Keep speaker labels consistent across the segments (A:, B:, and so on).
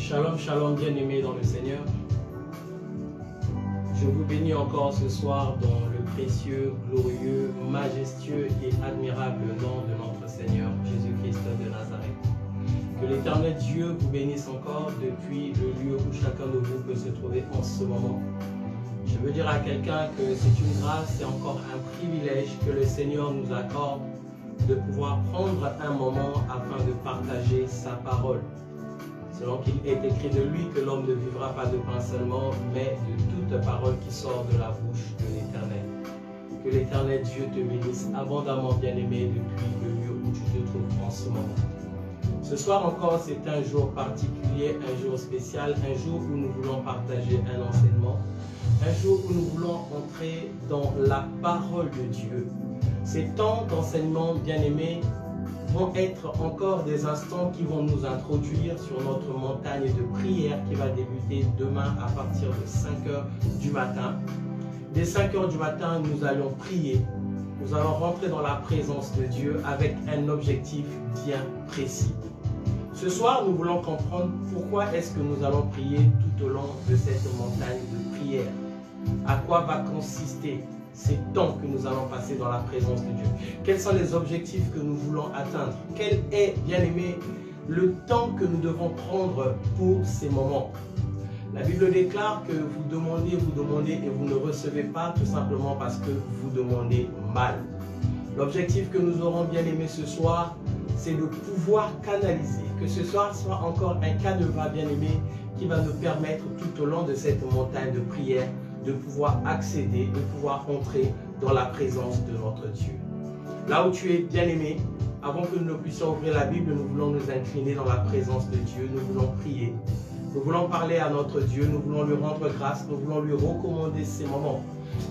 A: Shalom, shalom, bien-aimés dans le Seigneur. Je vous bénis encore ce soir dans le précieux, glorieux, majestueux et admirable nom de notre Seigneur Jésus-Christ de Nazareth. Que l'Éternel Dieu vous bénisse encore depuis le lieu où chacun de vous peut se trouver en ce moment. Je veux dire à quelqu'un que c'est une grâce et encore un privilège que le Seigneur nous accorde de pouvoir prendre un moment afin de partager sa parole. Selon qu'il est écrit de lui que l'homme ne vivra pas de pain seulement, mais de toute parole qui sort de la bouche de l'Éternel. Que l'Éternel Dieu te bénisse abondamment, bien-aimé, depuis le lieu où tu te trouves en ce moment. Ce soir encore, c'est un jour particulier, un jour spécial, un jour où nous voulons partager un enseignement, un jour où nous voulons entrer dans la parole de Dieu. Ces temps d'enseignement, bien-aimés, vont être encore des instants qui vont nous introduire sur notre montagne de prière qui va débuter demain à partir de 5 h du matin. Dès 5 h du matin, nous allons prier. Nous allons rentrer dans la présence de Dieu avec un objectif bien précis. Ce soir, nous voulons comprendre pourquoi est-ce que nous allons prier tout au long de cette montagne de prière. À quoi va consister ces temps que nous allons passer dans la présence de Dieu? Quels sont les objectifs que nous voulons atteindre? Quel est, bien aimé, le temps que nous devons prendre pour ces moments? La Bible déclare que vous demandez et vous ne recevez pas tout simplement parce que vous demandez mal. L'objectif que nous aurons, bien aimé, ce soir, c'est de pouvoir canaliser, que ce soir soit encore un canevas, bien aimé, qui va nous permettre tout au long de cette montagne de prière de pouvoir accéder, de pouvoir entrer dans la présence de notre Dieu. Là où tu es, bien-aimé, avant que nous ne puissions ouvrir la Bible, nous voulons nous incliner dans la présence de Dieu, nous voulons prier, nous voulons parler à notre Dieu, nous voulons lui rendre grâce, nous voulons lui recommander ces moments.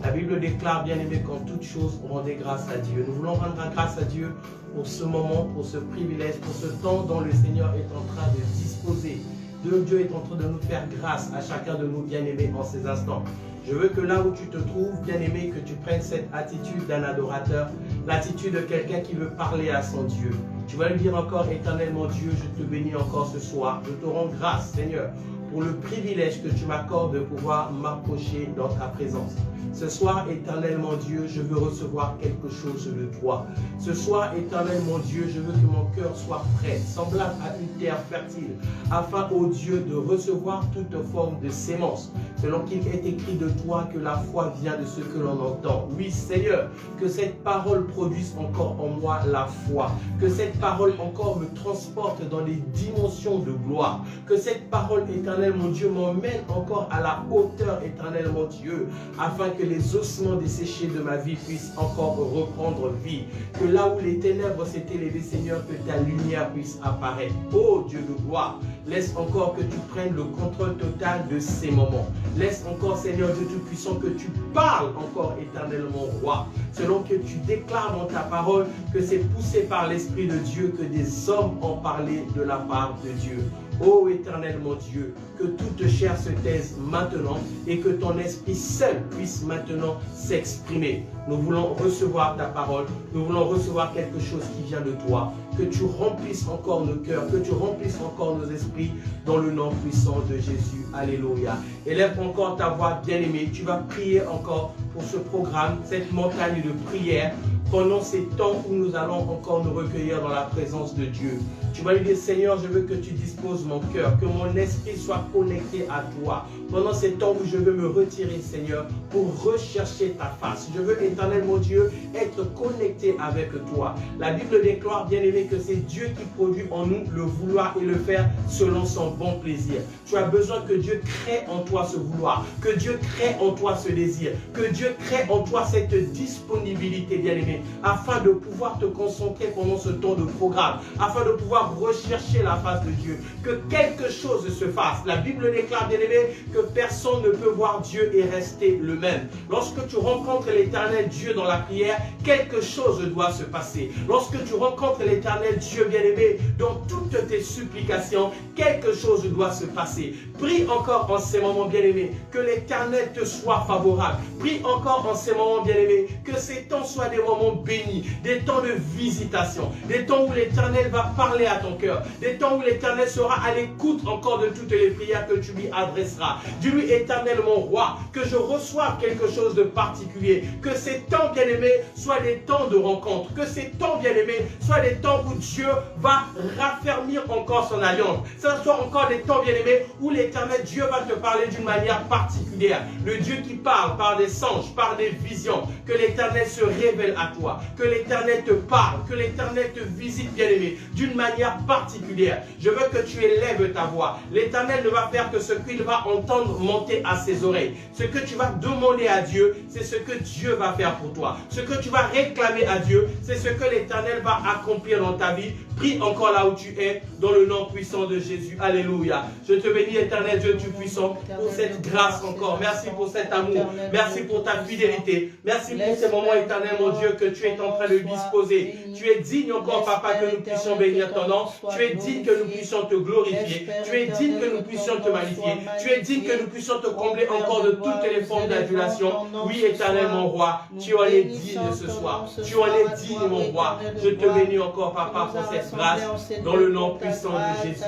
A: La Bible déclare, bien-aimé, qu'en toute chose, rendez grâce à Dieu. Nous voulons rendre grâce à Dieu pour ce moment, pour ce privilège, pour ce temps dont le Seigneur est en train de disposer. Dieu est en train de nous faire grâce à chacun de nous, bien-aimés, en ces instants. Je veux que là où tu te trouves, bien-aimé, que tu prennes cette attitude d'un adorateur, l'attitude de quelqu'un qui veut parler à son Dieu. Tu vas lui dire encore, éternellement Dieu, je te bénis encore ce soir. Je te rends grâce, Seigneur, pour le privilège que tu m'accordes de pouvoir m'approcher dans ta présence. Ce soir, éternellement Dieu, je veux recevoir quelque chose de toi. Ce soir, éternellement Dieu, je veux que mon cœur soit prêt, semblable à une terre fertile, afin, ô Dieu, de recevoir toute forme de sémence. Selon qu'il est écrit de toi que la foi vient de ce que l'on entend. Oui, Seigneur, que cette parole produise encore en moi la foi. Que cette parole encore me transporte dans les dimensions de gloire. Que cette parole, éternellement Dieu, m'emmène encore à la hauteur, éternellement Dieu, afin que les ossements desséchés de ma vie puissent encore reprendre vie. Que là où les ténèbres s'étaient levées, Seigneur, que ta lumière puisse apparaître. Ô Dieu de gloire, laisse encore que tu prennes le contrôle total de ces moments. Laisse encore, Seigneur Dieu Tout-Puissant, que tu parles encore éternellement, Roi. Selon que tu déclares dans ta parole que c'est poussé par l'Esprit de Dieu que des hommes ont parlé de la part de Dieu. Ô éternellement Dieu, que toute chair se taise maintenant et que ton esprit seul puisse maintenant s'exprimer. Nous voulons recevoir ta parole, nous voulons recevoir quelque chose qui vient de toi. Que tu remplisses encore nos cœurs, que tu remplisses encore nos esprits dans le nom puissant de Jésus. Alléluia. Élève encore ta voix bien-aimée. Tu vas prier encore pour ce programme, cette montagne de prière, pendant ces temps où nous allons encore nous recueillir dans la présence de Dieu. Tu vas lui dire, Seigneur, je veux que tu disposes mon cœur, que mon esprit soit connecté à toi. Pendant ces temps où je veux me retirer, Seigneur, pour rechercher ta face. Je veux, éternellement Dieu, être connecté avec toi. La Bible déclare, bien-aimé, que c'est Dieu qui produit en nous le vouloir et le faire selon son bon plaisir. Tu as besoin que Dieu crée en toi ce vouloir, que Dieu crée en toi ce désir, que Dieu crée en toi cette disponibilité, bien-aimé, afin de pouvoir te concentrer pendant ce temps de programme, afin de pouvoir rechercher la face de Dieu, que quelque chose se fasse. La Bible déclare, bien-aimé, que personne ne peut voir Dieu et rester le même. Lorsque tu rencontres l'éternel Dieu dans la prière, quelque chose doit se passer. Lorsque tu rencontres l'éternel Dieu, bien-aimé, dans toutes tes supplications, quelque chose doit se passer. Prie encore en ces moments, bien-aimé, que l'éternel te soit favorable. Prie encore en ces moments, bien-aimé, que ces temps soient des moments bénis, des temps de visitation, des temps où l'éternel va parler à ton cœur. Des temps où l'Éternel sera à l'écoute encore de toutes les prières que tu lui adresseras. Dis-lui, Éternel mon roi, que je reçoive quelque chose de particulier. Que ces temps, bien-aimés, soient des temps de rencontre. Que ces temps, bien-aimés, soient des temps où Dieu va raffermir encore son alliance. Ça soit encore des temps, bien-aimés, où l'Éternel Dieu va te parler d'une manière particulière. Le Dieu qui parle par des songes, par des visions. Que l'Éternel se révèle à toi. Que l'Éternel te parle. Que l'Éternel te visite, bien-aimé, d'une manière particulière. Je veux que tu élèves ta voix. L'Éternel ne va faire que ce qu'il va entendre monter à ses oreilles. Ce que tu vas demander à Dieu, c'est ce que Dieu va faire pour toi. Ce que tu vas réclamer à Dieu, c'est ce que l'Éternel va accomplir dans ta vie. Prie encore là où tu es, dans le nom puissant de Jésus. Alléluia. Je te bénis, Éternel Dieu Tout-Puissant, pour cette grâce encore. Merci pour cet amour. Merci pour ta fidélité. Merci pour ces moments, Éternel, mon Dieu, que tu es en train de disposer. Tu es digne encore, Papa, que nous puissions bénir ton nom. Tu es digne que nous puissions te glorifier. Tu es digne que nous puissions te magnifier. Tu es digne que nous puissions te combler encore de toutes les formes d'adulation. Oui, Éternel, mon roi, tu en es digne ce soir. Tu en es digne, mon roi. Je te bénis encore, Papa, pour cette grâce, dans le nom puissant de Jésus,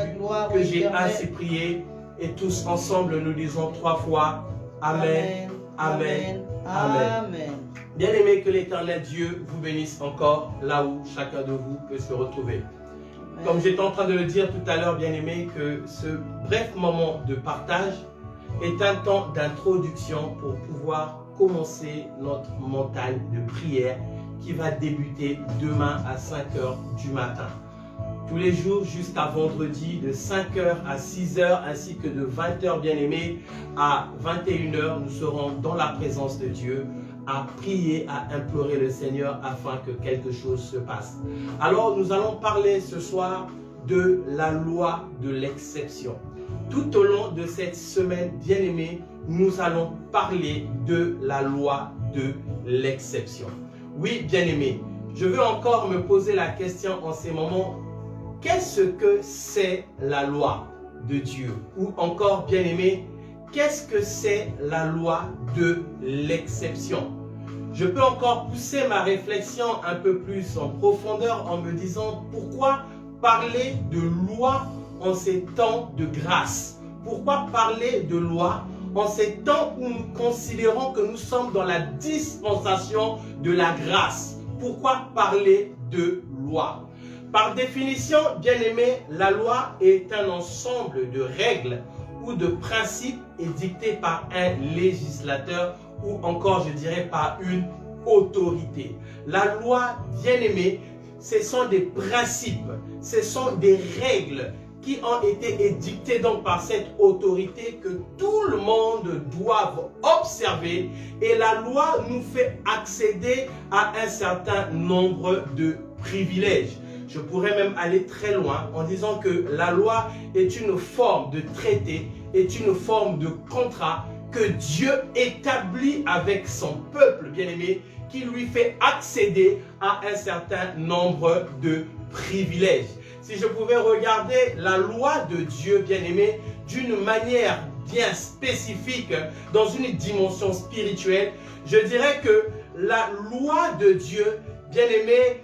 A: que j'ai ainsi prié. Et tous ensemble, nous disons 3 fois Amen, Amen, Amen. Bien-aimés, que l'Éternel Dieu vous bénisse encore là où chacun de vous peut se retrouver. Comme j'étais en train de le dire tout à l'heure, bien-aimés, que ce bref moment de partage est un temps d'introduction pour pouvoir commencer notre montagne de prière qui va débuter demain à 5 h du matin. Tous les jours jusqu'à vendredi de 5 h à 6 h ainsi que de 20 h, bien-aimés, à 21 h, nous serons dans la présence de Dieu à prier, à implorer le Seigneur afin que quelque chose se passe. Alors nous allons parler ce soir de la loi de l'exception. Tout au long de cette semaine, bien-aimés, nous allons parler de la loi de l'exception. Oui, bien-aimés, je veux encore me poser la question en ces moments, qu'est-ce que c'est la loi de Dieu? Ou encore, bien-aimés, qu'est-ce que c'est la loi de l'exception? Je peux encore pousser ma réflexion un peu plus en profondeur en me disant pourquoi parler de loi en ces temps de grâce? Pourquoi parler de loi en ces temps où nous considérons que nous sommes dans la dispensation de la grâce? Pourquoi parler de loi? Par définition, bien-aimé, la loi est un ensemble de règles ou de principes édictés par un législateur ou encore, je dirais, par une autorité. La loi, bien-aimé, ce sont des principes, ce sont des règles qui ont été édictées donc par cette autorité que tout le monde doit observer, et la loi nous fait accéder à un certain nombre de privilèges. Je pourrais même aller très loin en disant que la loi est une forme de traité, est une forme de contrat que Dieu établit avec son peuple bien-aimé, qui lui fait accéder à un certain nombre de privilèges. Si je pouvais regarder la loi de Dieu bien-aimé d'une manière bien spécifique dans une dimension spirituelle, je dirais que la loi de Dieu bien-aimé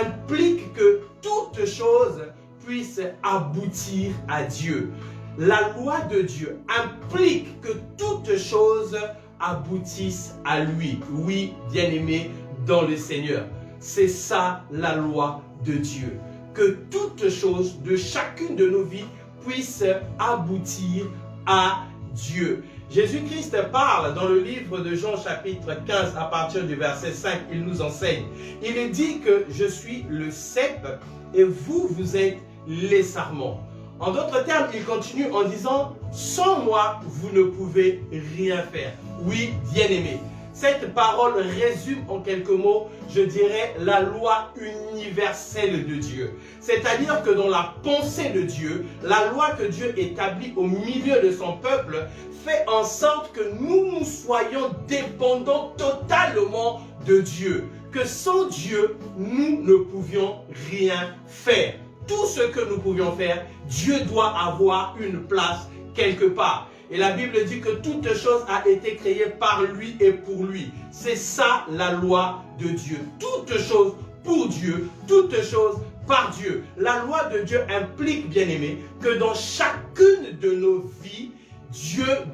A: implique que toute chose puisse aboutir à Dieu. La loi de Dieu implique que toute chose aboutisse à lui. Oui, bien-aimé dans le Seigneur. C'est ça la loi de Dieu. Que toute chose de chacune de nos vies puisse aboutir à Dieu. Jésus-Christ parle dans le livre de Jean chapitre 15 à partir du verset 5, il nous enseigne. Il est dit que je suis le cep et vous, vous êtes les sarments. En d'autres termes, il continue en disant, sans moi, vous ne pouvez rien faire. Oui, bien-aimé. Cette parole résume en quelques mots, je dirais, la loi universelle de Dieu. C'est-à-dire que dans la pensée de Dieu, la loi que Dieu établit au milieu de son peuple fait en sorte que nous soyons dépendants totalement de Dieu. Que sans Dieu, nous ne pouvions rien faire. Tout ce que nous pouvions faire, Dieu doit avoir une place quelque part. Et la Bible dit que toute chose a été créée par lui et pour lui. C'est ça la loi de Dieu. Toute chose pour Dieu, toute chose par Dieu. La loi de Dieu implique, bien aimé, que dans chacune de nos vies, chacune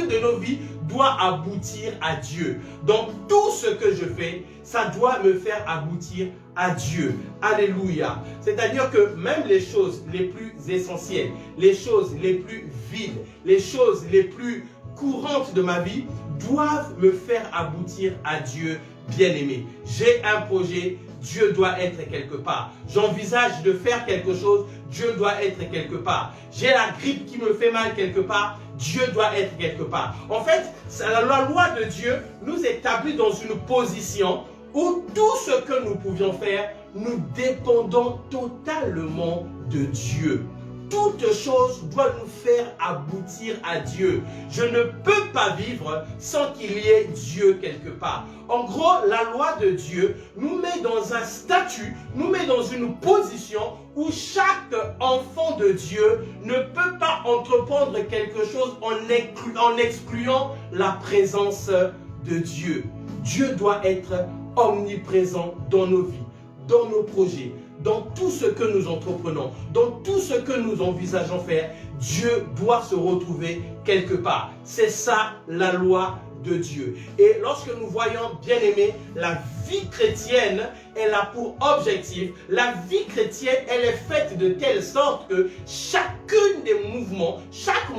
A: de nos vies doit aboutir à Dieu. Donc tout ce que je fais, ça doit me faire aboutir à Dieu. Alléluia. C'est-à-dire que même les choses les plus essentielles, les choses les plus vides, les choses les plus courantes de ma vie doivent me faire aboutir à Dieu, bien-aimé. J'ai un projet, Dieu doit être quelque part. J'envisage de faire quelque chose, Dieu doit être quelque part. J'ai la grippe qui me fait mal quelque part, Dieu doit être quelque part. En fait, la loi de Dieu nous établit dans une position où tout ce que nous pouvions faire, nous dépendons totalement de Dieu. Toute chose doit nous faire aboutir à Dieu. Je ne peux pas vivre sans qu'il y ait Dieu quelque part. En gros, la loi de Dieu nous met dans un statut, nous met dans une position où chaque enfant de Dieu ne peut pas entreprendre quelque chose en excluant la présence de Dieu. Dieu doit être omniprésent dans nos vies, dans nos projets, dans tout ce que nous entreprenons, dans tout ce que nous envisageons faire. Dieu doit se retrouver quelque part. C'est ça la loi de Dieu. Et lorsque nous voyons, bien aimé, la vie chrétienne, elle a pour objectif, la vie chrétienne, elle est faite de telle sorte que chacune des mouvements, chaque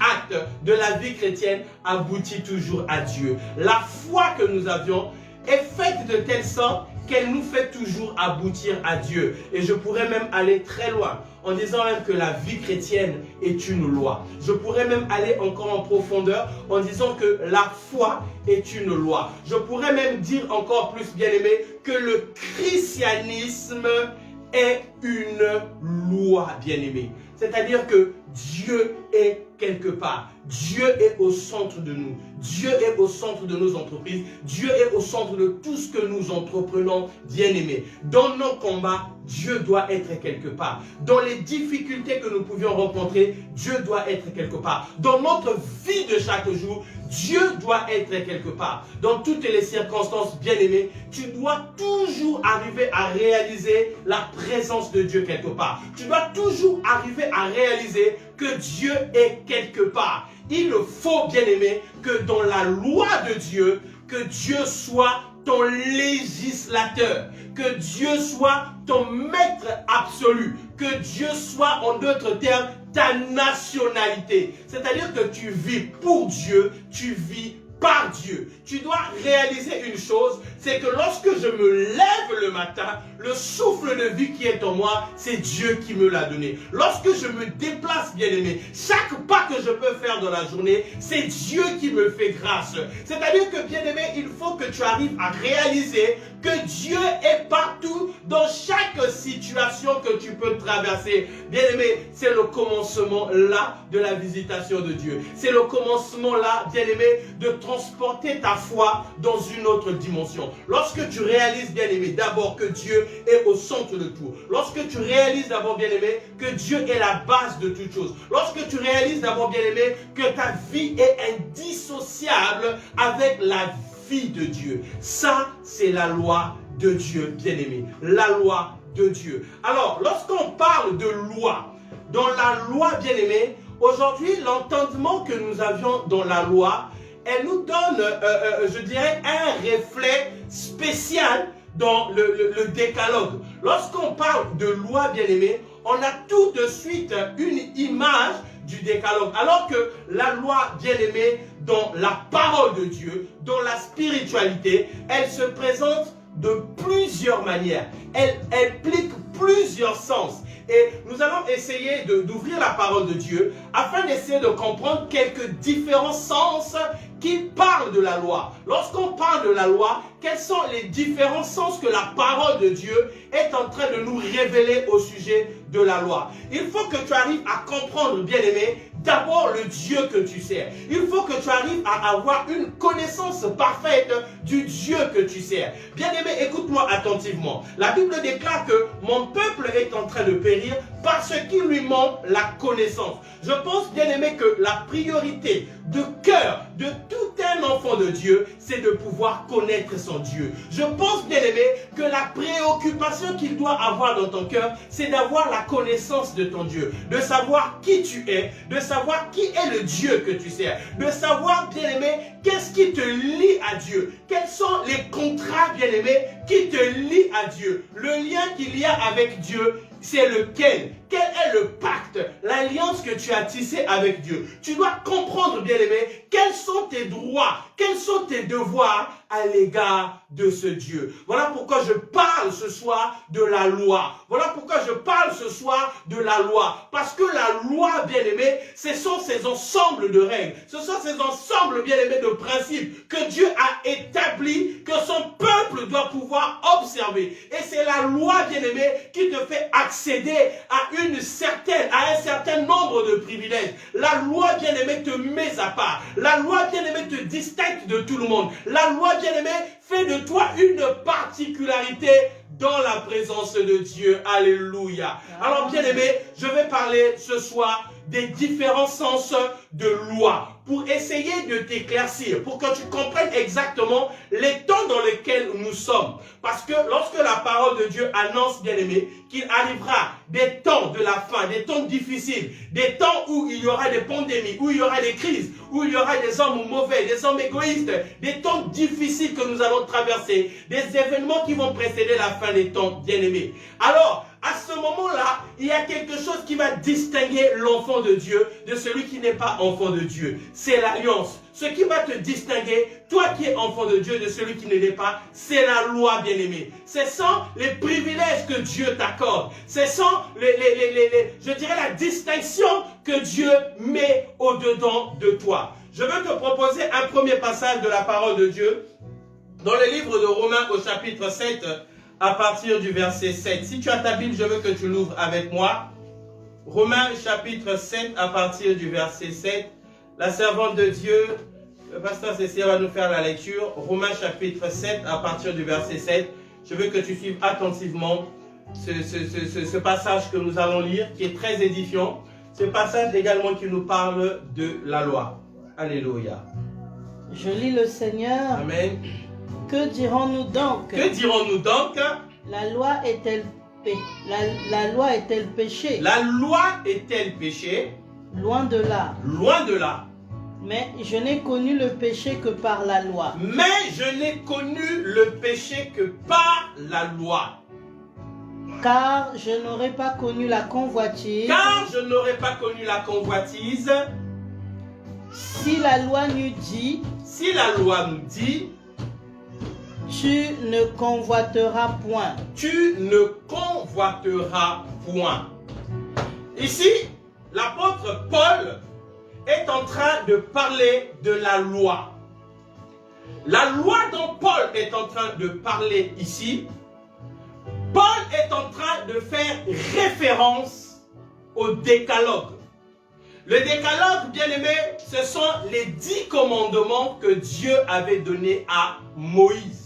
A: acte de la vie chrétienne aboutit toujours à Dieu. La foi que nous avions est faite de telle sorte qu'elle nous fait toujours aboutir à Dieu. Et je pourrais même aller très loin en disant même que la vie chrétienne est une loi. Je pourrais même aller encore en profondeur en disant que la foi est une loi. Je pourrais même dire encore plus, bien aimé, que le christianisme est une loi, bien aimé. C'est-à-dire que Dieu est quelque part. Dieu est au centre de nous. Dieu est au centre de nos entreprises. Dieu est au centre de tout ce que nous entreprenons, bien-aimés. Dans nos combats, Dieu doit être quelque part. Dans les difficultés que nous pouvions rencontrer, Dieu doit être quelque part. Dans notre vie de chaque jour, Dieu doit être quelque part. Dans toutes les circonstances, bien-aimés, tu dois toujours arriver à réaliser la présence de Dieu quelque part. Tu dois toujours arriver à réaliser que Dieu est quelque part. Il faut, bien-aimé, que dans la loi de Dieu, que Dieu soit ton législateur, que Dieu soit ton maître absolu, que Dieu soit, en d'autres termes, ta nationalité. C'est-à-dire que tu vis pour Dieu, tu vis par Dieu. Tu dois réaliser une chose, c'est que lorsque je me lève le matin, le souffle de vie qui est en moi, c'est Dieu qui me l'a donné. Lorsque je me déplace, bien-aimé, chaque pas que je peux faire dans la journée, c'est Dieu qui me fait grâce. C'est-à-dire que, bien-aimé, il faut que tu arrives à réaliser que Dieu est partout dans chaque situation que tu peux traverser. Bien-aimé, c'est le commencement là de la visitation de Dieu. C'est le commencement là, bien-aimé, de transporter ta foi dans une autre dimension. Lorsque tu réalises, bien-aimé, d'abord que Dieu est au centre de tout. Lorsque tu réalises d'abord, bien-aimé, que Dieu est la base de toute chose. Lorsque tu réalises d'abord, bien-aimé, que ta vie est indissociable avec la vie de Dieu. Ça, c'est la loi de Dieu, bien-aimé. La loi de Dieu. Alors, lorsqu'on parle de loi, dans la loi, bien-aimé, aujourd'hui, l'entendement que nous avions dans la loi, elle nous donne, je dirais, un reflet spécial dans le décalogue. Lorsqu'on parle de loi, bien-aimé, on a tout de suite une image du décalogue. Alors que la loi, bien-aimé, dans la parole de Dieu, dans la spiritualité, elle se présente de plusieurs manières. Elle implique plusieurs sens. Et nous allons essayer d'ouvrir la parole de Dieu afin d'essayer de comprendre quelques différents sens qui parlent de la loi. Lorsqu'on parle de la loi, quels sont les différents sens que la parole de Dieu est en train de nous révéler au sujet de la loi? Il faut que tu arrives à comprendre, bien-aimé, d'abord le Dieu que tu sers. Il faut que tu arrives à avoir une connaissance parfaite du Dieu que tu sers. Bien-aimé, écoute-moi attentivement. La Bible déclare que mon peuple est en train de périr parce qu'il lui manque la connaissance. Je pense, bien aimé, que la priorité de cœur de tout un enfant de Dieu, c'est de pouvoir connaître son Dieu. Je pense, bien aimé, que la préoccupation qu'il doit avoir dans ton cœur, c'est d'avoir la connaissance de ton Dieu, de savoir qui tu es, de savoir qui est le Dieu que tu sers, de savoir, bien aimé, qu'est-ce qui te lie à Dieu, quels sont les contrats, bien aimé, qui te lient à Dieu. Le lien qu'il y a avec Dieu, c'est lequel? Quel est le pacte, l'alliance que tu as tissée avec Dieu? Tu dois comprendre, bien-aimé, quels sont tes droits, quels sont tes devoirs à l'égard de ce Dieu. Voilà pourquoi je parle ce soir de la loi. Voilà pourquoi je parle ce soir de la loi. Parce que la loi, bien-aimé, ce sont ces ensembles de règles, ce sont ces ensembles, bien-aimés, de principes que Dieu a établis, que son peuple doit pouvoir observer. Et c'est la loi, bien-aimé, qui te fait accéder à un certain nombre de privilèges. La loi, bien-aimé, te met à part. La loi, bien-aimé, te distingue de tout le monde. La loi, bien-aimé, fait de toi une particularité dans la présence de Dieu. Alléluia. Alors, bien-aimé, je vais parler ce soir des différents sens de loi pour essayer de t'éclaircir, pour que tu comprennes exactement les temps dans lesquels nous sommes. Parce que lorsque la parole de Dieu annonce, bien-aimé, qu'il arrivera des temps de la fin, des temps difficiles, des temps où il y aura des pandémies, où il y aura des crises, où il y aura des hommes mauvais, des hommes égoïstes, des temps difficiles que nous allons traverser, des événements qui vont précéder la fin des temps, bien-aimés. Alors, à ce moment-là, il y a quelque chose qui va distinguer l'enfant de Dieu de celui qui n'est pas enfant de Dieu. C'est l'alliance. Ce qui va te distinguer, toi qui es enfant de Dieu, de celui qui ne l'est pas, c'est la loi, bien-aimé. Ce sont les privilèges que Dieu t'accorde. Ce sont je dirais la distinction que Dieu met au-dedans de toi. Je veux te proposer un premier passage de la parole de Dieu dans le livre de Romains au chapitre 7, à partir du verset 7. Si tu as ta Bible, je veux que tu l'ouvres avec moi. Romains chapitre 7 à partir du verset 7. La servante de Dieu, le pasteur Cécile va nous faire la lecture. Romains chapitre 7 à partir du verset 7. Je veux que tu suives attentivement ce passage que nous allons lire, qui est très édifiant. Ce passage également qui nous parle de la loi. Alléluia.
B: Je lis le Seigneur.
A: Amen.
B: Que dirons-nous donc?
A: Que dirons-nous donc?
B: La loi est-elle la loi est-elle péché?
A: La loi est-elle péché?
B: Loin de là.
A: Loin de là.
B: Mais je n'ai connu le péché que par la loi.
A: Mais je n'ai connu le péché que par la loi.
B: Car je n'aurais pas connu la convoitise.
A: Car je n'aurais pas connu la convoitise.
B: Si la loi nous dit.
A: Si la loi nous dit.
B: Tu ne convoiteras point.
A: Tu ne convoiteras point. Ici, l'apôtre Paul est en train de parler de la loi. La loi dont Paul est en train de parler ici, Paul est en train de faire référence au décalogue. Le décalogue, bien aimé, ce sont les 10 commandements que Dieu avait donnés à Moïse.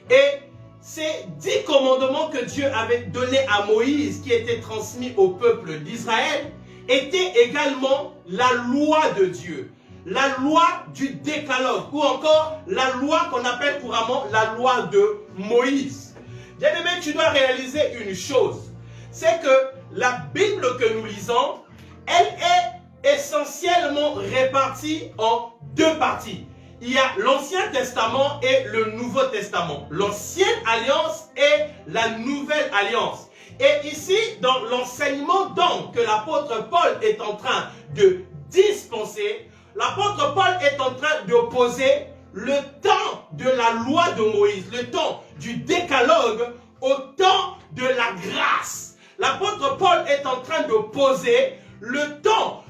A: Et ces 10 commandements que Dieu avait donnés à Moïse, qui étaient transmis au peuple d'Israël, étaient également la loi de Dieu, la loi du décalogue, ou encore la loi qu'on appelle couramment la loi de Moïse. Bien-aimé, tu dois réaliser une chose, c'est que la Bible que nous lisons, elle est essentiellement répartie en 2 parties. Il y a l'Ancien Testament et le Nouveau Testament. L'Ancienne Alliance et la Nouvelle Alliance. Et ici, dans l'enseignement donc que l'apôtre Paul est en train de dispenser, l'apôtre Paul est en train d'opposer le temps de la loi de Moïse, le temps du décalogue, au temps de la grâce. L'apôtre Paul est en train d'opposer le temps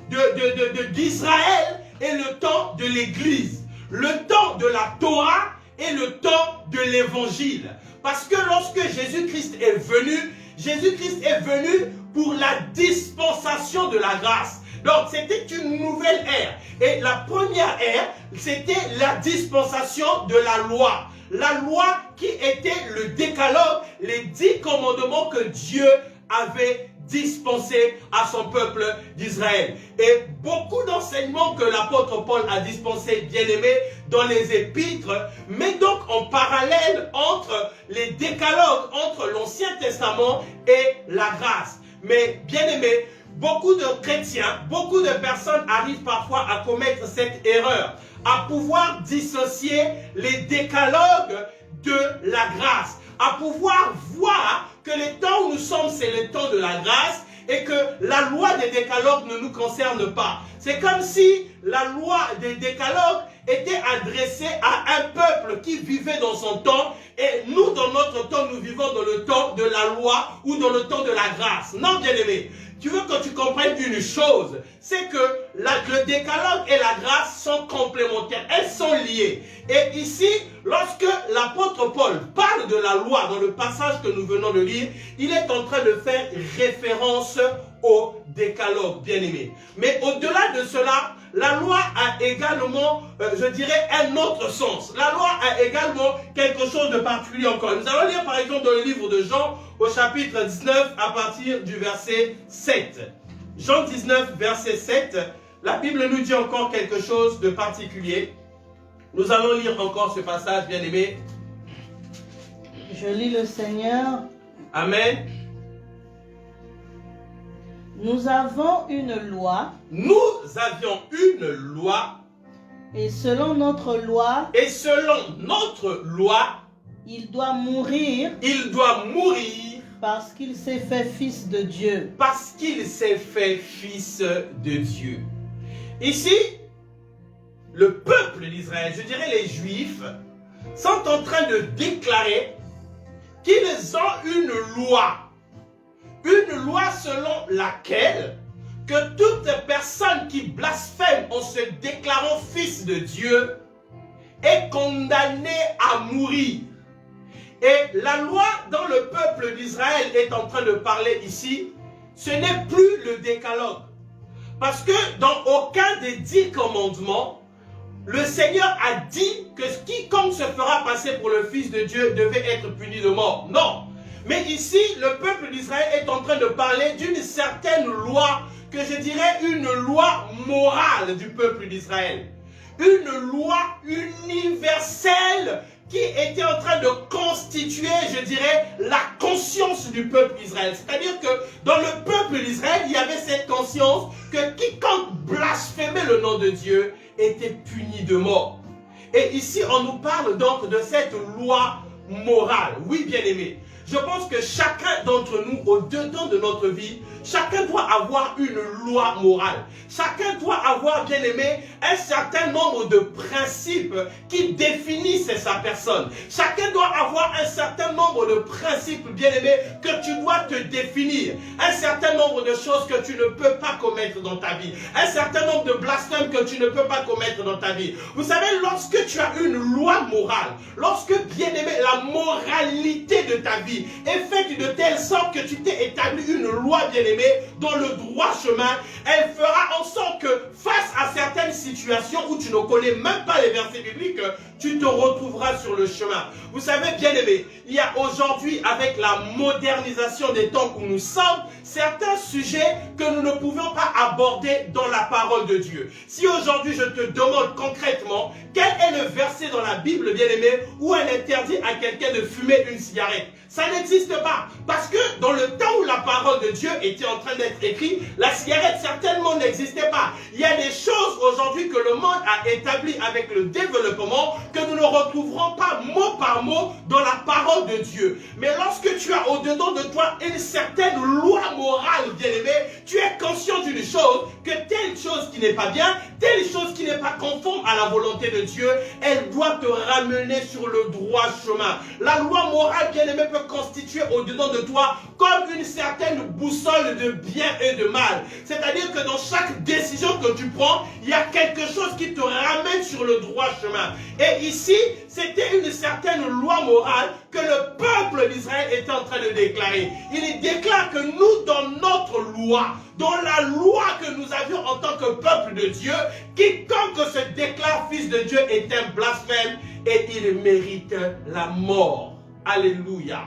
A: d'Israël et le temps de l'Église. Le temps de la Torah et le temps de l'Évangile. Parce que lorsque Jésus-Christ est venu pour la dispensation de la grâce. Donc c'était une nouvelle ère. Et la première ère, c'était la dispensation de la loi. La loi qui était le décalogue, les 10 commandements que Dieu avait dispensé à son peuple d'Israël. Et beaucoup d'enseignements que l'apôtre Paul a dispensés, bien-aimés, dans les épîtres, mais donc en parallèle entre les décalogues, entre l'Ancien Testament et la grâce. Mais bien-aimés, beaucoup de chrétiens, beaucoup de personnes arrivent parfois à commettre cette erreur, à pouvoir dissocier les décalogues de la grâce, à pouvoir voir que les temps où nous sommes, c'est le temps de la grâce et que la loi des décalogues ne nous concerne pas. C'est comme si la loi des décalogues était adressée à un peuple qui vivait dans son temps et nous, dans notre temps, nous vivons dans le temps de la loi ou dans le temps de la grâce. Non, bien-aimé, tu veux que tu comprennes une chose, c'est que le décalogue et la grâce sont complémentaires, elles sont liées. Et ici, lorsque l'apôtre Paul parle de la loi dans le passage que nous venons de lire, il est en train de faire référence au décalogue, bien-aimé. Mais au-delà de cela, la loi a également, je dirais, un autre sens. La loi a également quelque chose de particulier encore. Nous allons lire par exemple dans le livre de Jean, au chapitre 19, à partir du verset 7. Jean 19, verset 7, la Bible nous dit encore quelque chose de particulier. Nous allons lire encore ce passage, bien-aimé.
B: Je lis le Seigneur.
A: Amen.
B: Nous avons une loi.
A: Nous avions une loi.
B: Et selon notre loi.
A: Et selon notre loi.
B: Il doit mourir.
A: Il doit mourir.
B: Parce qu'il s'est fait fils de Dieu.
A: Parce qu'il s'est fait fils de Dieu. Ici, le peuple d'Israël, je dirais les Juifs, sont en train de déclarer qu'ils ont une loi. Une loi selon laquelle que toute personne qui blasphème en se déclarant fils de Dieu est condamnée à mourir. Et la loi dont le peuple d'Israël est en train de parler ici, ce n'est plus le décalogue. Parce que dans aucun des 10 commandements, le Seigneur a dit que quiconque se fera passer pour le Fils de Dieu devait être puni de mort. Non. Mais ici, le peuple d'Israël est en train de parler d'une certaine loi, que je dirais une loi morale du peuple d'Israël. Une loi universelle qui était en train de constituer, je dirais, la conscience du peuple d'Israël. C'est-à-dire que dans le peuple d'Israël, il y avait cette conscience que quiconque blasphémait le nom de Dieu était puni de mort. Et ici, on nous parle donc de cette loi morale. Oui, bien-aimés. Je pense que chacun d'entre nous, au-dedans de notre vie, chacun doit avoir une loi morale. Chacun doit avoir, bien aimé, un certain nombre de principes qui définissent sa personne. Chacun doit avoir un certain nombre de principes, bien aimé, que tu dois te définir. Un certain nombre de choses que tu ne peux pas commettre dans ta vie. Un certain nombre de blasphèmes que tu ne peux pas commettre dans ta vie. Vous savez, lorsque tu as une loi morale, lorsque, bien aimé, la moralité de ta vie est faite de telle sorte que tu t'es établi une loi, bien-aimée, dans le droit chemin, elle fera en sorte que face à certaines situations où tu ne connais même pas les versets bibliques, tu te retrouveras sur le chemin. Vous savez, bien-aimés, il y a aujourd'hui, avec la modernisation des temps où nous sommes, certains sujets que nous ne pouvons pas aborder dans la parole de Dieu. Si aujourd'hui je te demande concrètement quel est le verset dans la Bible, bien-aimé, où elle interdit à quelqu'un de fumer une cigarette, ça n'existe pas. Parce que dans le temps où la parole de Dieu était en train d'être écrite, la cigarette certainement n'existait pas. Il y a des choses aujourd'hui que le monde a établies avec le développement que nous ne retrouverons pas mot par mot dans la parole de Dieu. Mais lorsque tu as au-dedans de toi une certaine loi morale, bien-aimé, tu es conscient d'une chose, que telle chose qui n'est pas bien, telle chose qui n'est pas conforme à la volonté de Dieu, elle doit te ramener sur le droit chemin. La loi morale, bien-aimé, peut constituer au-dedans de toi comme une certaine boussole de bien et de mal. C'est-à-dire que dans chaque décision que tu prends, il y a quelque chose qui te ramène sur le droit chemin. Et ici, c'était une certaine loi morale que le peuple d'Israël était en train de déclarer. Il déclare que nous, dans notre loi, dans la loi que nous avions en tant que peuple de Dieu, quiconque se déclare fils de Dieu est un blasphème et il mérite la mort. Alléluia.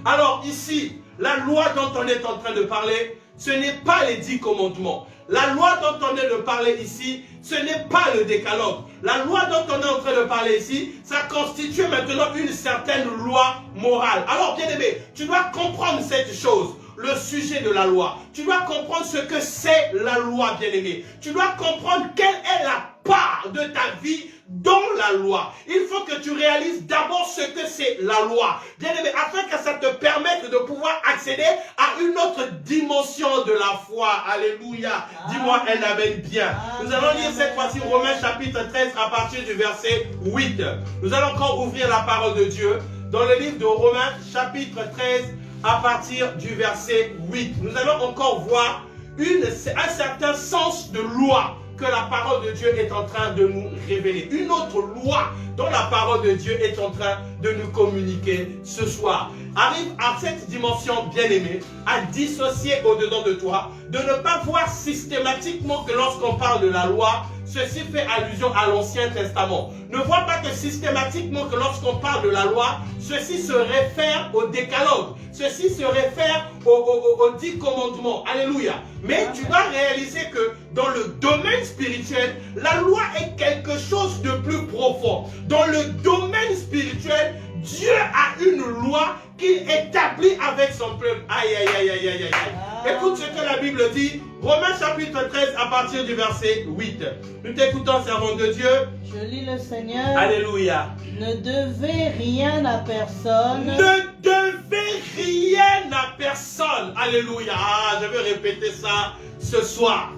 A: Alors ici, la loi dont on est en train de parler, ce n'est pas les 10 commandements. La loi dont on est de parler ici, ce n'est pas le décalogue. La loi dont on est en train de parler ici, ça constitue maintenant une certaine loi morale. Alors, bien-aimé, tu dois comprendre cette chose, le sujet de la loi. Tu dois comprendre ce que c'est la loi, bien-aimé. Tu dois comprendre quelle est la part de ta vie dans la loi. Il faut que tu réalises d'abord ce que c'est la loi, bien-aimé, afin que ça te permette de pouvoir accéder à une autre dimension de la foi. Alléluia. Dis-moi un amen bien. Nous allons lire cette fois-ci Romains chapitre 13 à partir du verset 8. Nous allons encore ouvrir la parole de Dieu dans le livre de Romains chapitre 13 à partir du verset 8. Nous allons encore voir un certain sens de loi que la parole de Dieu est en train de nous révéler. Une autre loi dont la parole de Dieu est en train de nous communiquer ce soir. Arrive à cette dimension, bien-aimée, à dissocier au-dedans de toi, de ne pas voir systématiquement que lorsqu'on parle de la loi, ceci fait allusion à l'Ancien Testament. Ne vois pas que systématiquement que lorsqu'on parle de la loi, ceci se réfère au décalogue. Ceci se réfère aux 10 commandements. Alléluia. Mais tu dois réaliser que dans le domaine spirituel, la loi est quelque chose de plus profond. Dans le domaine spirituel, Dieu a une loi qu'il établit avec son peuple. Aïe, aïe, aïe, aïe, aïe, aïe. Écoute ce que la Bible dit. Romains chapitre 13 à partir du verset 8. Nous t'écoutons, servant de Dieu.
B: Je lis le Seigneur.
A: Alléluia.
B: Ne devez rien à personne.
A: Ne devez rien à personne. Alléluia. Ah, je vais répéter ça ce soir.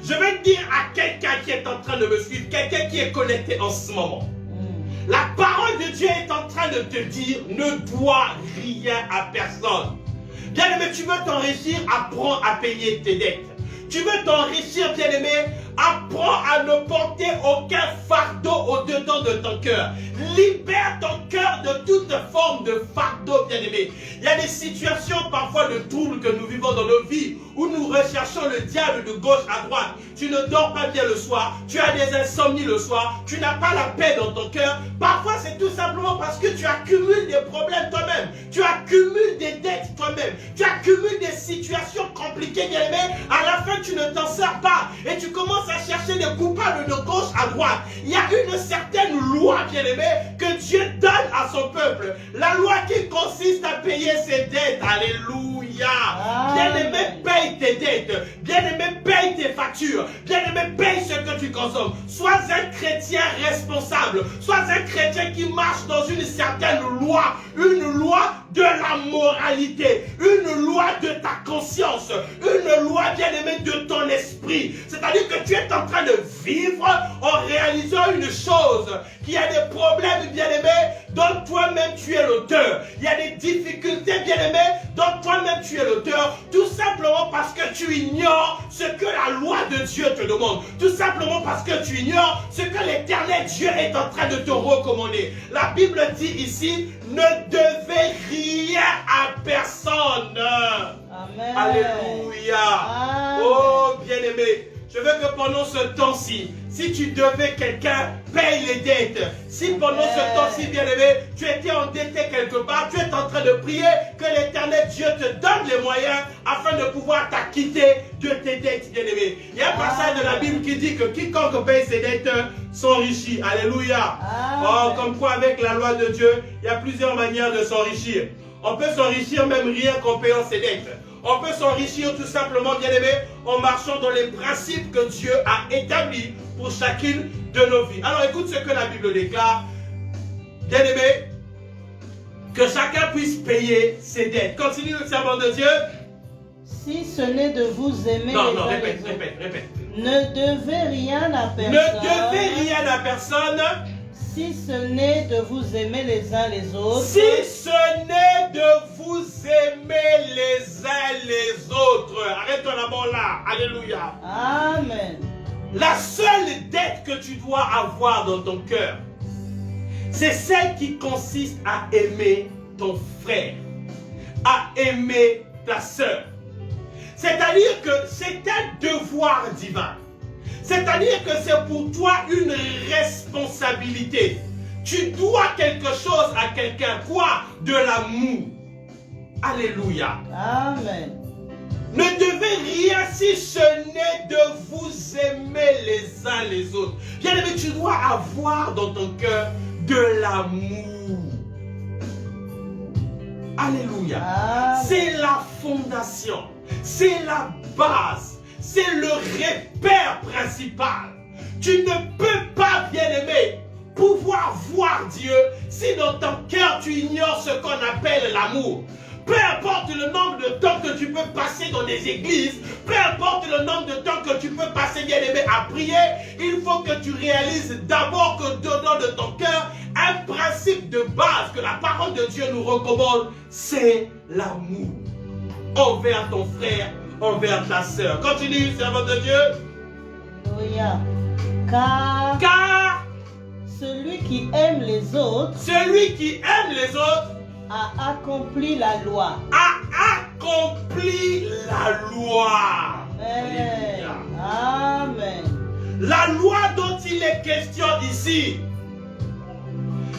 A: Je vais dire à quelqu'un qui est en train de me suivre, quelqu'un qui est connecté en ce moment. La parole de Dieu est en train de te dire, ne dois rien à personne. Bien-aimé, tu veux t'enrichir, apprends à payer tes dettes. Tu veux t'enrichir, bien-aimé, apprends à ne porter aucun fardeau au-dedans de ton cœur. Libère ton cœur de toute forme de fardeau, bien-aimé. Il y a des situations parfois de troubles que nous vivons dans nos vies où nous recherchons le diable de gauche à droite. Tu ne dors pas bien le soir, tu as des insomnies le soir, tu n'as pas la paix dans ton cœur. Parfois, c'est tout simplement parce que tu accumules des problèmes toi-même. Tu accumules des dettes toi-même. Tu accumules des situations compliquées, bien-aimé. À la fin, tu ne t'en sors pas et tu commences à chercher des coupables de gauche à droite. Il y a une certaine loi, bien-aimé, que Dieu donne à son peuple. La loi qui consiste à payer ses dettes. Alléluia. Bien-aimé, paye tes dettes. Bien-aimé, paye tes factures. Bien-aimé, paye ce que tu consommes. Sois un chrétien responsable. Sois un chrétien qui marche dans une certaine loi. Une loi de la moralité. Une loi de ta conscience. Une loi, bien-aimé, de ton esprit. C'est-à-dire que tu es en train de vivre en réalisant une chose. Qu'il y a des problèmes, bien-aimé, dont toi-même tu es l'auteur. Il y a des difficultés, bien-aimé, dont toi-même tu es l'auteur. Tout simplement parce que tu ignores ce que la loi de Dieu te demande. Tout simplement parce que tu ignores ce que l'Éternel Dieu est en train de te recommander. La Bible dit ici, ne devez rien à personne.
B: Amen.
A: Alléluia.
B: Amen.
A: Oh, bien-aimé, je veux que pendant ce temps-ci, si tu devais quelqu'un, paye les dettes. Si pendant ce temps-ci, bien-aimé, tu étais endetté quelque part, tu es en train de prier que l'Éternel Dieu te donne les moyens afin de pouvoir t'acquitter de tes dettes, bien-aimé. Il y a un passage de la Bible qui dit que quiconque paye ses dettes s'enrichit. Alléluia. Oh, comme quoi avec la loi de Dieu, il y a plusieurs manières de s'enrichir. On peut s'enrichir même rien qu'en payant ses dettes. On peut s'enrichir tout simplement, bien-aimé, en marchant dans les principes que Dieu a établis pour chacune de nos vies. Alors écoute ce que la Bible déclare. Bien-aimé, que chacun puisse payer ses dettes. Continue le serment de Dieu.
B: Si ce n'est de vous aimer
A: Non,
B: les uns
A: répète,
B: les autres.
A: répète.
B: Ne devez rien à personne.
A: Ne devez rien à personne.
B: Si ce n'est de vous aimer les uns les autres.
A: Si ce n'est de vous aimer les uns les autres. Arrête-toi d'abord là. Alléluia.
B: Amen.
A: La seule dette que tu dois avoir dans ton cœur, c'est celle qui consiste à aimer ton frère, à aimer ta sœur. C'est-à-dire que c'est un devoir divin. C'est-à-dire que c'est pour toi une responsabilité. Tu dois quelque chose à quelqu'un. Quoi? De l'amour. Alléluia.
B: Amen.
A: Ne devez si ce n'est de vous aimer les uns les autres. Bien-aimé, tu dois avoir dans ton cœur de l'amour. Alléluia. C'est la fondation, c'est la base, c'est le repère principal. Tu ne peux pas, bien-aimé, pouvoir voir Dieu si dans ton cœur tu ignores ce qu'on appelle l'amour. Peu importe le nombre de temps que tu peux passer dans des églises, peu importe le nombre de temps que tu peux passer, bien-aimé, à prier, il faut que tu réalises d'abord que dedans de ton cœur, un principe de base que la parole de Dieu nous recommande, c'est l'amour envers ton frère, envers ta sœur. Continue, servant de Dieu.
B: Alléluia. Car celui qui aime les autres, a accompli la loi. Amen. Amen.
A: La loi dont il est question ici,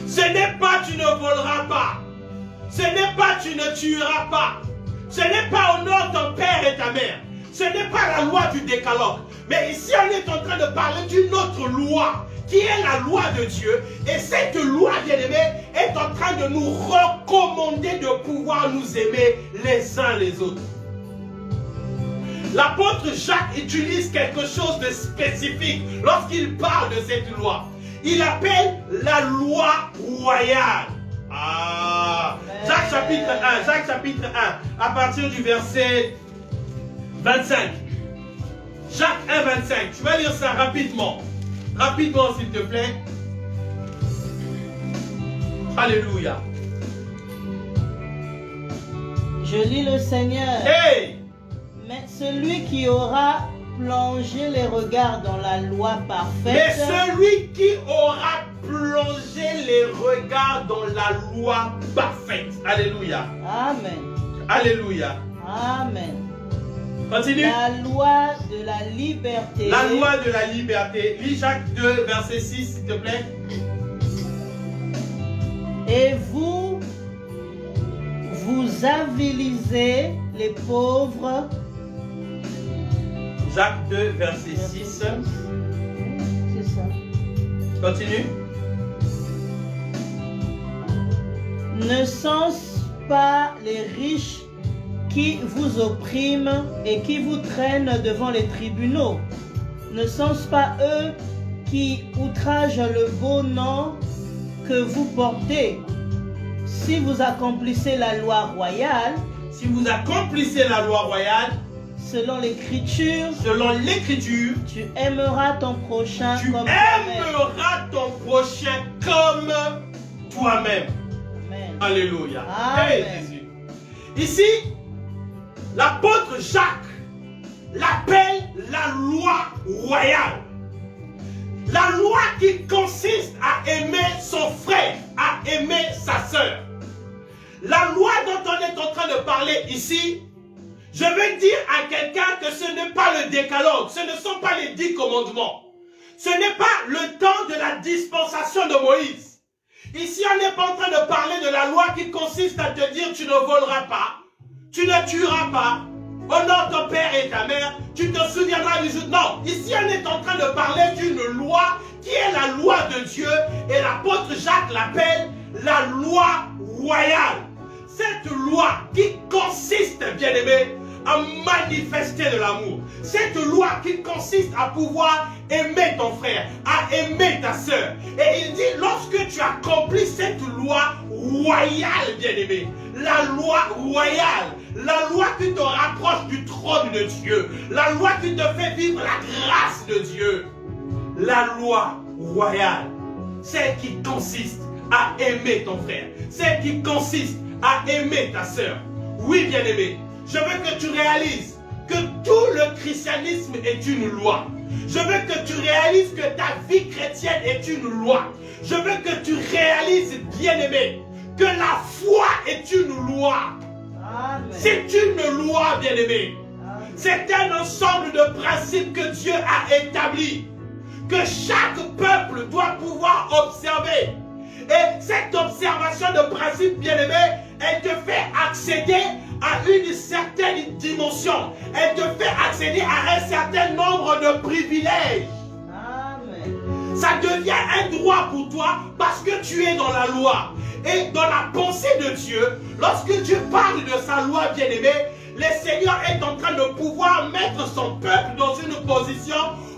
A: ce n'est pas tu ne voleras pas, ce n'est pas tu ne tueras pas, ce n'est pas honore ton père et ta mère, ce n'est pas la loi du décalogue. Mais ici on est en train de parler d'une autre loi qui est la loi de Dieu. Et cette loi, bien-aimé, est en train de nous recommander de pouvoir nous aimer les uns les autres. L'apôtre Jacques utilise quelque chose de spécifique lorsqu'il parle de cette loi. Il appelle la loi royale. Jacques chapitre 1, à partir du verset 25. Jacques 1, 25. Tu vas lire ça rapidement. Rapidement, s'il te plaît. Alléluia.
B: Je lis le Seigneur.
A: Hey!
B: Mais celui qui aura plongé les regards dans la loi parfaite.
A: Mais celui qui aura plongé les regards dans la loi parfaite. Alléluia.
B: Amen.
A: Alléluia.
B: Amen.
A: Continue.
B: La loi de la liberté.
A: La loi de la liberté. Lis Jacques 2, verset 6, s'il te plaît.
B: Et vous avilisez les pauvres.
A: Jacques 2, verset 6.
B: C'est ça.
A: Continue.
B: Ne sont-ce pas les riches qui vous oppriment et qui vous traînent devant les tribunaux? Ne sont-ce pas eux qui outragent le beau nom que vous portez? Si vous accomplissez la loi royale, selon l'écriture, tu aimeras ton prochain
A: comme toi-même.
B: Amen.
A: Alléluia.
B: Amen.
A: Hey, Jésus. Ici, l'apôtre Jacques l'appelle la loi royale. La loi qui consiste à aimer son frère, à aimer sa sœur. La loi dont on est en train de parler ici, je veux dire à quelqu'un que ce n'est pas le décalogue, ce ne sont pas les 10 commandements. Ce n'est pas le temps de la dispensation de Moïse. Ici, on n'est pas en train de parler de la loi qui consiste à te dire tu ne voleras pas, tu ne tueras pas, honore ton père et ta mère, tu te souviendras du jour. Non, ici on est en train de parler d'une loi qui est la loi de Dieu et l'apôtre Jacques l'appelle la loi royale. Cette loi qui consiste, bien-aimé, à manifester de l'amour. Cette loi qui consiste à pouvoir aimer ton frère, à aimer ta sœur. Et il dit, lorsque tu accomplis cette loi royale, bien-aimé, la loi royale, la loi qui te rapproche du trône de Dieu, la loi qui te fait vivre la grâce de Dieu, la loi royale, celle qui consiste à aimer ton frère, celle qui consiste à aimer ta sœur. Oui, bien-aimé, je veux que tu réalises que tout le christianisme est une loi. Je veux que tu réalises que ta vie chrétienne est une loi. Je veux que tu réalises, bien-aimé, que la foi est une loi. C'est une loi, bien-aimé. C'est un ensemble de principes que Dieu a établis, que chaque peuple doit pouvoir observer. Et cette observation de principes, bien-aimé, elle te fait accéder
C: à une certaine dimension. Elle te fait accéder à un certain nombre de privilèges.
B: Amen.
C: Ça devient un droit pour toi parce que tu es dans la loi. Et dans la pensée de Dieu, lorsque Dieu parle de sa loi bien-aimée, le Seigneur est en train de pouvoir mettre son peuple dans une position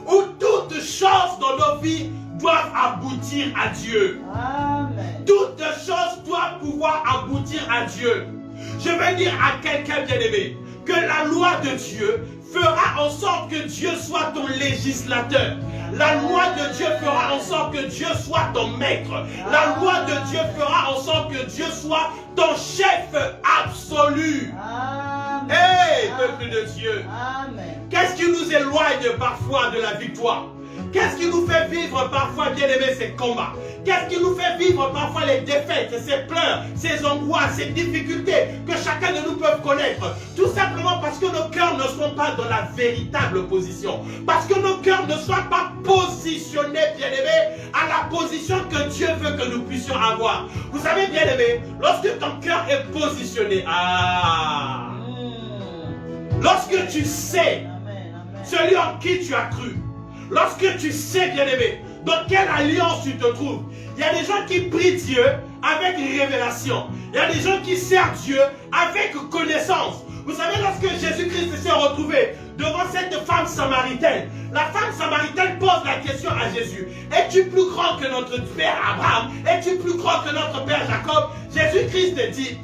C: où toutes choses dans nos vies doivent aboutir à Dieu.
B: Amen.
C: Toutes choses doivent pouvoir aboutir à Dieu. Je veux dire à quelqu'un bien-aimé que la loi de Dieu fera en sorte que Dieu soit ton législateur. La loi de Dieu fera en sorte que Dieu soit ton maître. La loi de Dieu fera en sorte que Dieu soit ton chef absolu.
B: Amen.
C: Hey, peuple de Dieu.
B: Amen.
C: Qu'est-ce qui nous éloigne parfois de la victoire? Qu'est-ce qui nous fait vivre parfois, bien-aimés, ces combats? Qu'est-ce qui nous fait vivre parfois les défaites, ces pleurs, ces angoisses, ces difficultés que chacun de nous peut connaître? Tout simplement parce que nos cœurs ne sont pas dans la véritable position. Parce que nos cœurs ne sont pas positionnés, bien-aimés, à la position que Dieu veut que nous puissions avoir. Vous savez, bien-aimés, lorsque ton cœur est positionné, lorsque tu sais celui en qui tu as cru, lorsque tu sais, bien-aimé, dans quelle alliance tu te trouves. Il y a des gens qui prient Dieu avec révélation. Il y a des gens qui servent Dieu avec connaissance. Vous savez, lorsque Jésus-Christ s'est retrouvé devant cette femme samaritaine, la femme samaritaine pose la question à Jésus: es-tu plus grand que notre père Abraham? Es-tu plus grand que notre père Jacob? Jésus-Christ dit: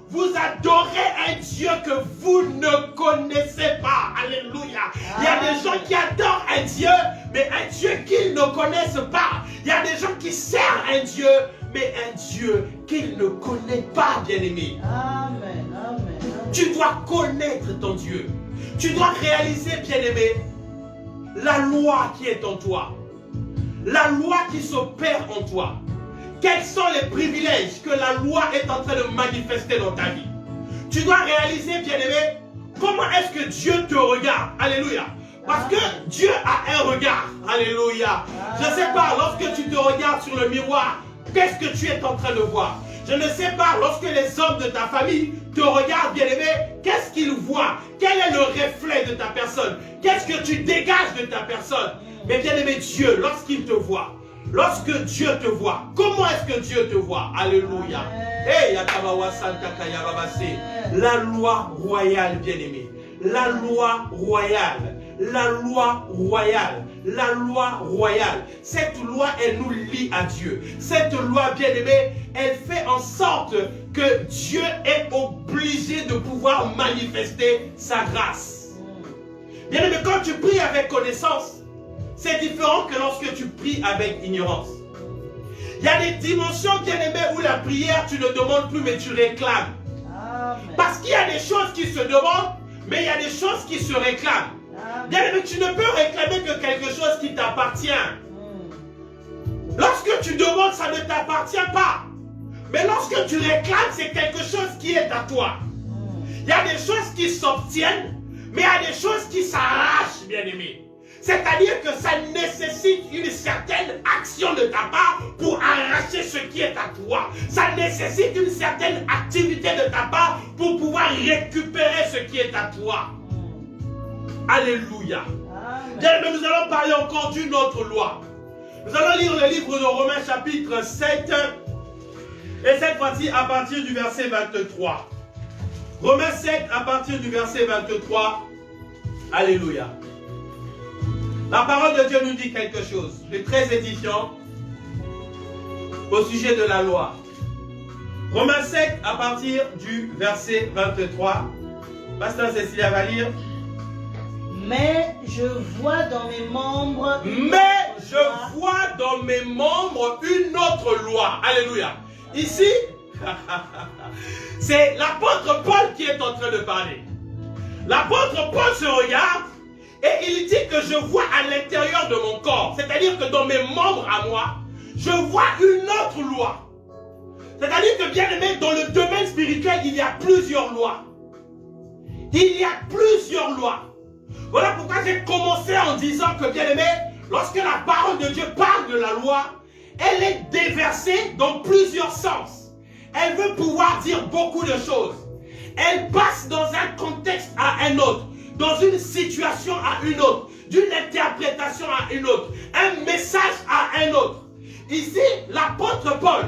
C: vous adorez un Dieu que vous ne connaissez pas. Alléluia. Il y a des gens qui adorent un Dieu, mais un Dieu qu'ils ne connaissent pas. Il y a des gens qui servent un Dieu, mais un Dieu qu'ils ne connaissent pas, bien-aimé.
B: Amen. Amen.
C: Tu dois connaître ton Dieu. Tu dois réaliser, bien-aimé, la loi qui est en toi. La loi qui s'opère en toi. Quels sont les privilèges que la loi est en train de manifester dans ta vie? Tu dois réaliser, bien-aimé, comment est-ce que Dieu te regarde. Alléluia. Parce que Dieu a un regard. Alléluia. Je ne sais pas, lorsque tu te regardes sur le miroir, qu'est-ce que tu es en train de voir? Je ne sais pas, lorsque les hommes de ta famille te regardent, bien-aimé, qu'est-ce qu'ils voient? Quel est le reflet de ta personne? Qu'est-ce que tu dégages de ta personne? Mais bien-aimé, Dieu, lorsqu'il te voit, lorsque Dieu te voit, comment est-ce que Dieu te voit? Alléluia. Hey, la loi royale, bien-aimé. La loi royale. La loi royale. La loi royale. Cette loi, elle nous lie à Dieu. Cette loi, bien-aimé, elle fait en sorte que Dieu est obligé de pouvoir manifester sa grâce. Bien-aimé, quand tu pries avec connaissance, c'est différent que lorsque tu pries avec ignorance. Il y a des dimensions, bien-aimées, où la prière, tu ne demandes plus, mais tu réclames.
B: Amen.
C: Parce qu'il y a des choses qui se demandent, mais il y a des choses qui se réclament. Bien-aimé, tu ne peux réclamer que quelque chose qui t'appartient. Lorsque tu demandes, ça ne t'appartient pas. Mais lorsque tu réclames, c'est quelque chose qui est à toi. Il y a des choses qui s'obtiennent, mais il y a des choses qui s'arrachent, bien-aimé. C'est-à-dire que ça nécessite une certaine action de ta part pour arracher ce qui est à toi. Ça nécessite une certaine activité de ta part pour pouvoir récupérer ce qui est à toi. Alléluia. Bien, mais nous allons parler encore d'une autre loi. Nous allons lire le livre de Romains chapitre 7. Et cette fois-ci à partir du verset 23. Romains 7 à partir du verset 23. Alléluia. La parole de Dieu nous dit quelque chose de très édifiant au sujet de la loi. Romains 7 à partir du verset 23. Pasteur Cécilia va lire.
B: Mais je vois dans mes membres
C: une autre loi. Alléluia. Ici, c'est l'apôtre Paul qui est en train de parler. L'apôtre Paul se regarde et il dit que je vois à l'intérieur de mon corps, c'est-à-dire que dans mes membres à moi, je vois une autre loi. C'est-à-dire que, bien aimé, dans le domaine spirituel, il y a plusieurs lois. Il y a plusieurs lois. Voilà pourquoi j'ai commencé en disant que, bien aimé, lorsque la parole de Dieu parle de la loi, elle est déversée dans plusieurs sens. Elle veut pouvoir dire beaucoup de choses. elle passe dans un contexte à un autre, dans une situation à une autre, d'une interprétation à une autre, un message à un autre. Ici, l'apôtre Paul,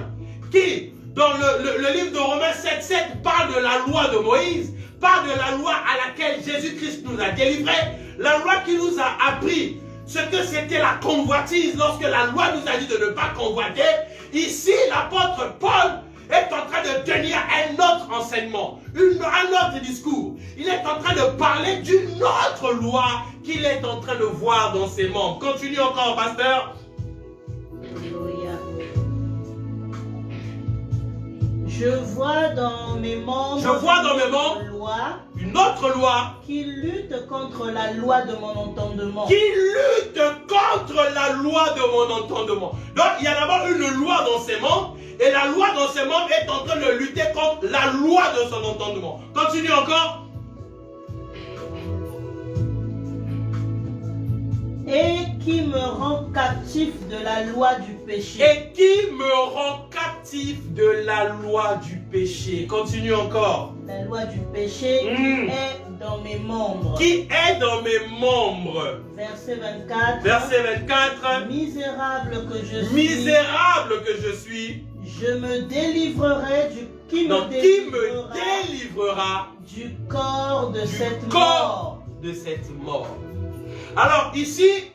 C: qui, dans le livre de Romains 7,7, parle de la loi de Moïse, parle de la loi à laquelle Jésus-Christ nous a délivrés, la loi qui nous a appris ce que c'était la convoitise lorsque la loi nous a dit de ne pas convoiter. Ici, l'apôtre Paul est en train de tenir un autre enseignement, un autre discours. Il est en train de parler d'une autre loi qu'il est en train de voir dans ses membres. Continue encore, pasteur.
B: Alléluia. Je vois dans mes membres une autre loi
C: qui lutte
B: contre la loi de mon entendement.
C: Qui lutte contre la loi de mon entendement. Donc, il y a d'abord une loi dans ses membres, et la loi dans ses membres est en train de lutter contre la loi de son entendement. Continue encore.
B: Et qui me rend captif de la loi du péché.
C: Et qui me rend captif de la loi du péché. Continue encore.
B: La loi du péché qui est dans mes membres.
C: Qui est dans mes membres.
B: Verset 24.
C: Verset 24.
B: Misérable que je suis.
C: Misérable que je suis.
B: Je me délivrerai qui me
C: délivrera
B: du corps de cette mort.
C: Alors ici,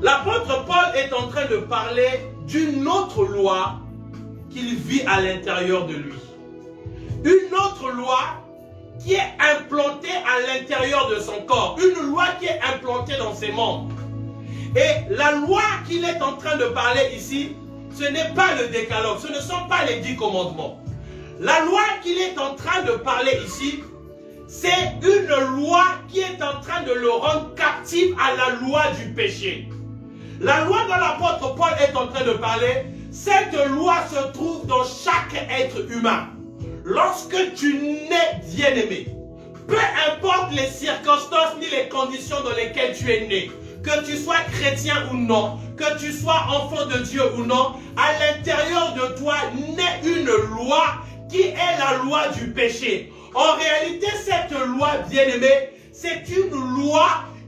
C: l'apôtre Paul est en train de parler d'une autre loi qu'il vit à l'intérieur de lui. Une autre loi qui est implantée à l'intérieur de son corps. Une loi qui est implantée dans ses membres. Et la loi qu'il est en train de parler ici, ce n'est pas le décalogue, ce ne sont pas les 10 commandements. La loi qu'il est en train de parler ici, c'est une loi qui est en train de le rendre captif à la loi du péché. La loi dont l'apôtre Paul est en train de parler, cette loi se trouve dans chaque être humain. Lorsque tu nais bien-aimé, peu importe les circonstances ni les conditions dans lesquelles tu es né, que tu sois chrétien ou non, que tu sois enfant de Dieu ou non, à l'intérieur de toi naît une loi qui est la loi du péché. En réalité, cette loi, bien-aimée, c'est une loi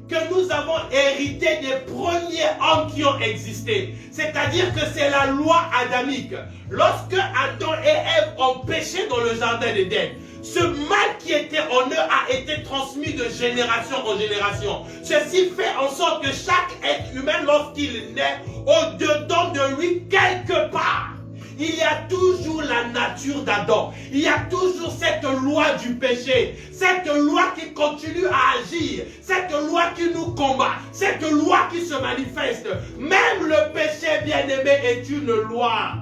C: que nous avons héritée des premiers hommes qui ont existé. C'est-à-dire que c'est la loi adamique. Lorsque Adam et Ève ont péché dans le jardin d'Éden, ce mal qui était en eux a été transmis de génération en génération. Ceci fait en sorte que chaque être humain, lorsqu'il naît, au-dedans de lui, quelque part, il y a toujours la nature d'Adam. Il y a toujours cette loi du péché. Cette loi qui continue à agir. Cette loi qui nous combat. Cette loi qui se manifeste. Même le péché, bien-aimé, est une loi.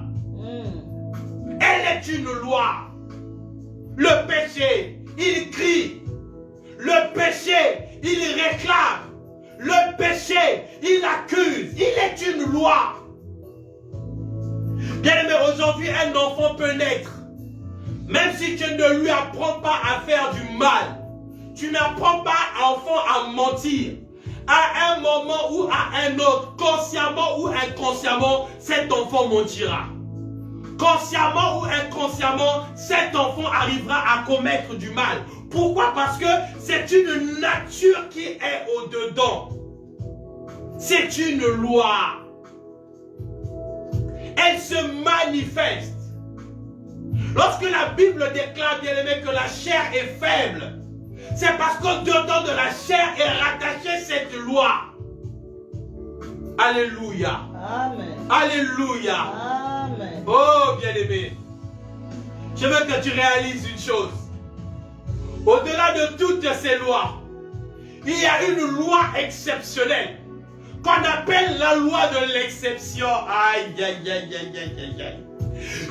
C: Elle est une loi. Le péché, il crie. Le péché, il réclame. Le péché, il accuse. Il est une loi. Bien-aimé, aujourd'hui, un enfant peut naître. Même si tu ne lui apprends pas à faire du mal, tu n'apprends pas à l'enfant à mentir. À un moment ou à un autre, consciemment ou inconsciemment, cet enfant mentira. Consciemment ou inconsciemment, cet enfant arrivera à commettre du mal. Pourquoi? Parce que c'est une nature qui est au-dedans. C'est une loi. Elle se manifeste. Lorsque la Bible déclare, bien aimé, que la chair est faible, c'est parce qu'au-dedans de la chair est rattachée cette loi. Alléluia.
B: Amen.
C: Alléluia.
B: Amen.
C: Oh, bien-aimé, je veux que tu réalises une chose. Au-delà de toutes ces lois, il y a une loi exceptionnelle qu'on appelle la loi de l'exception. Aïe, aïe, aïe, aïe, aïe, aïe, aïe.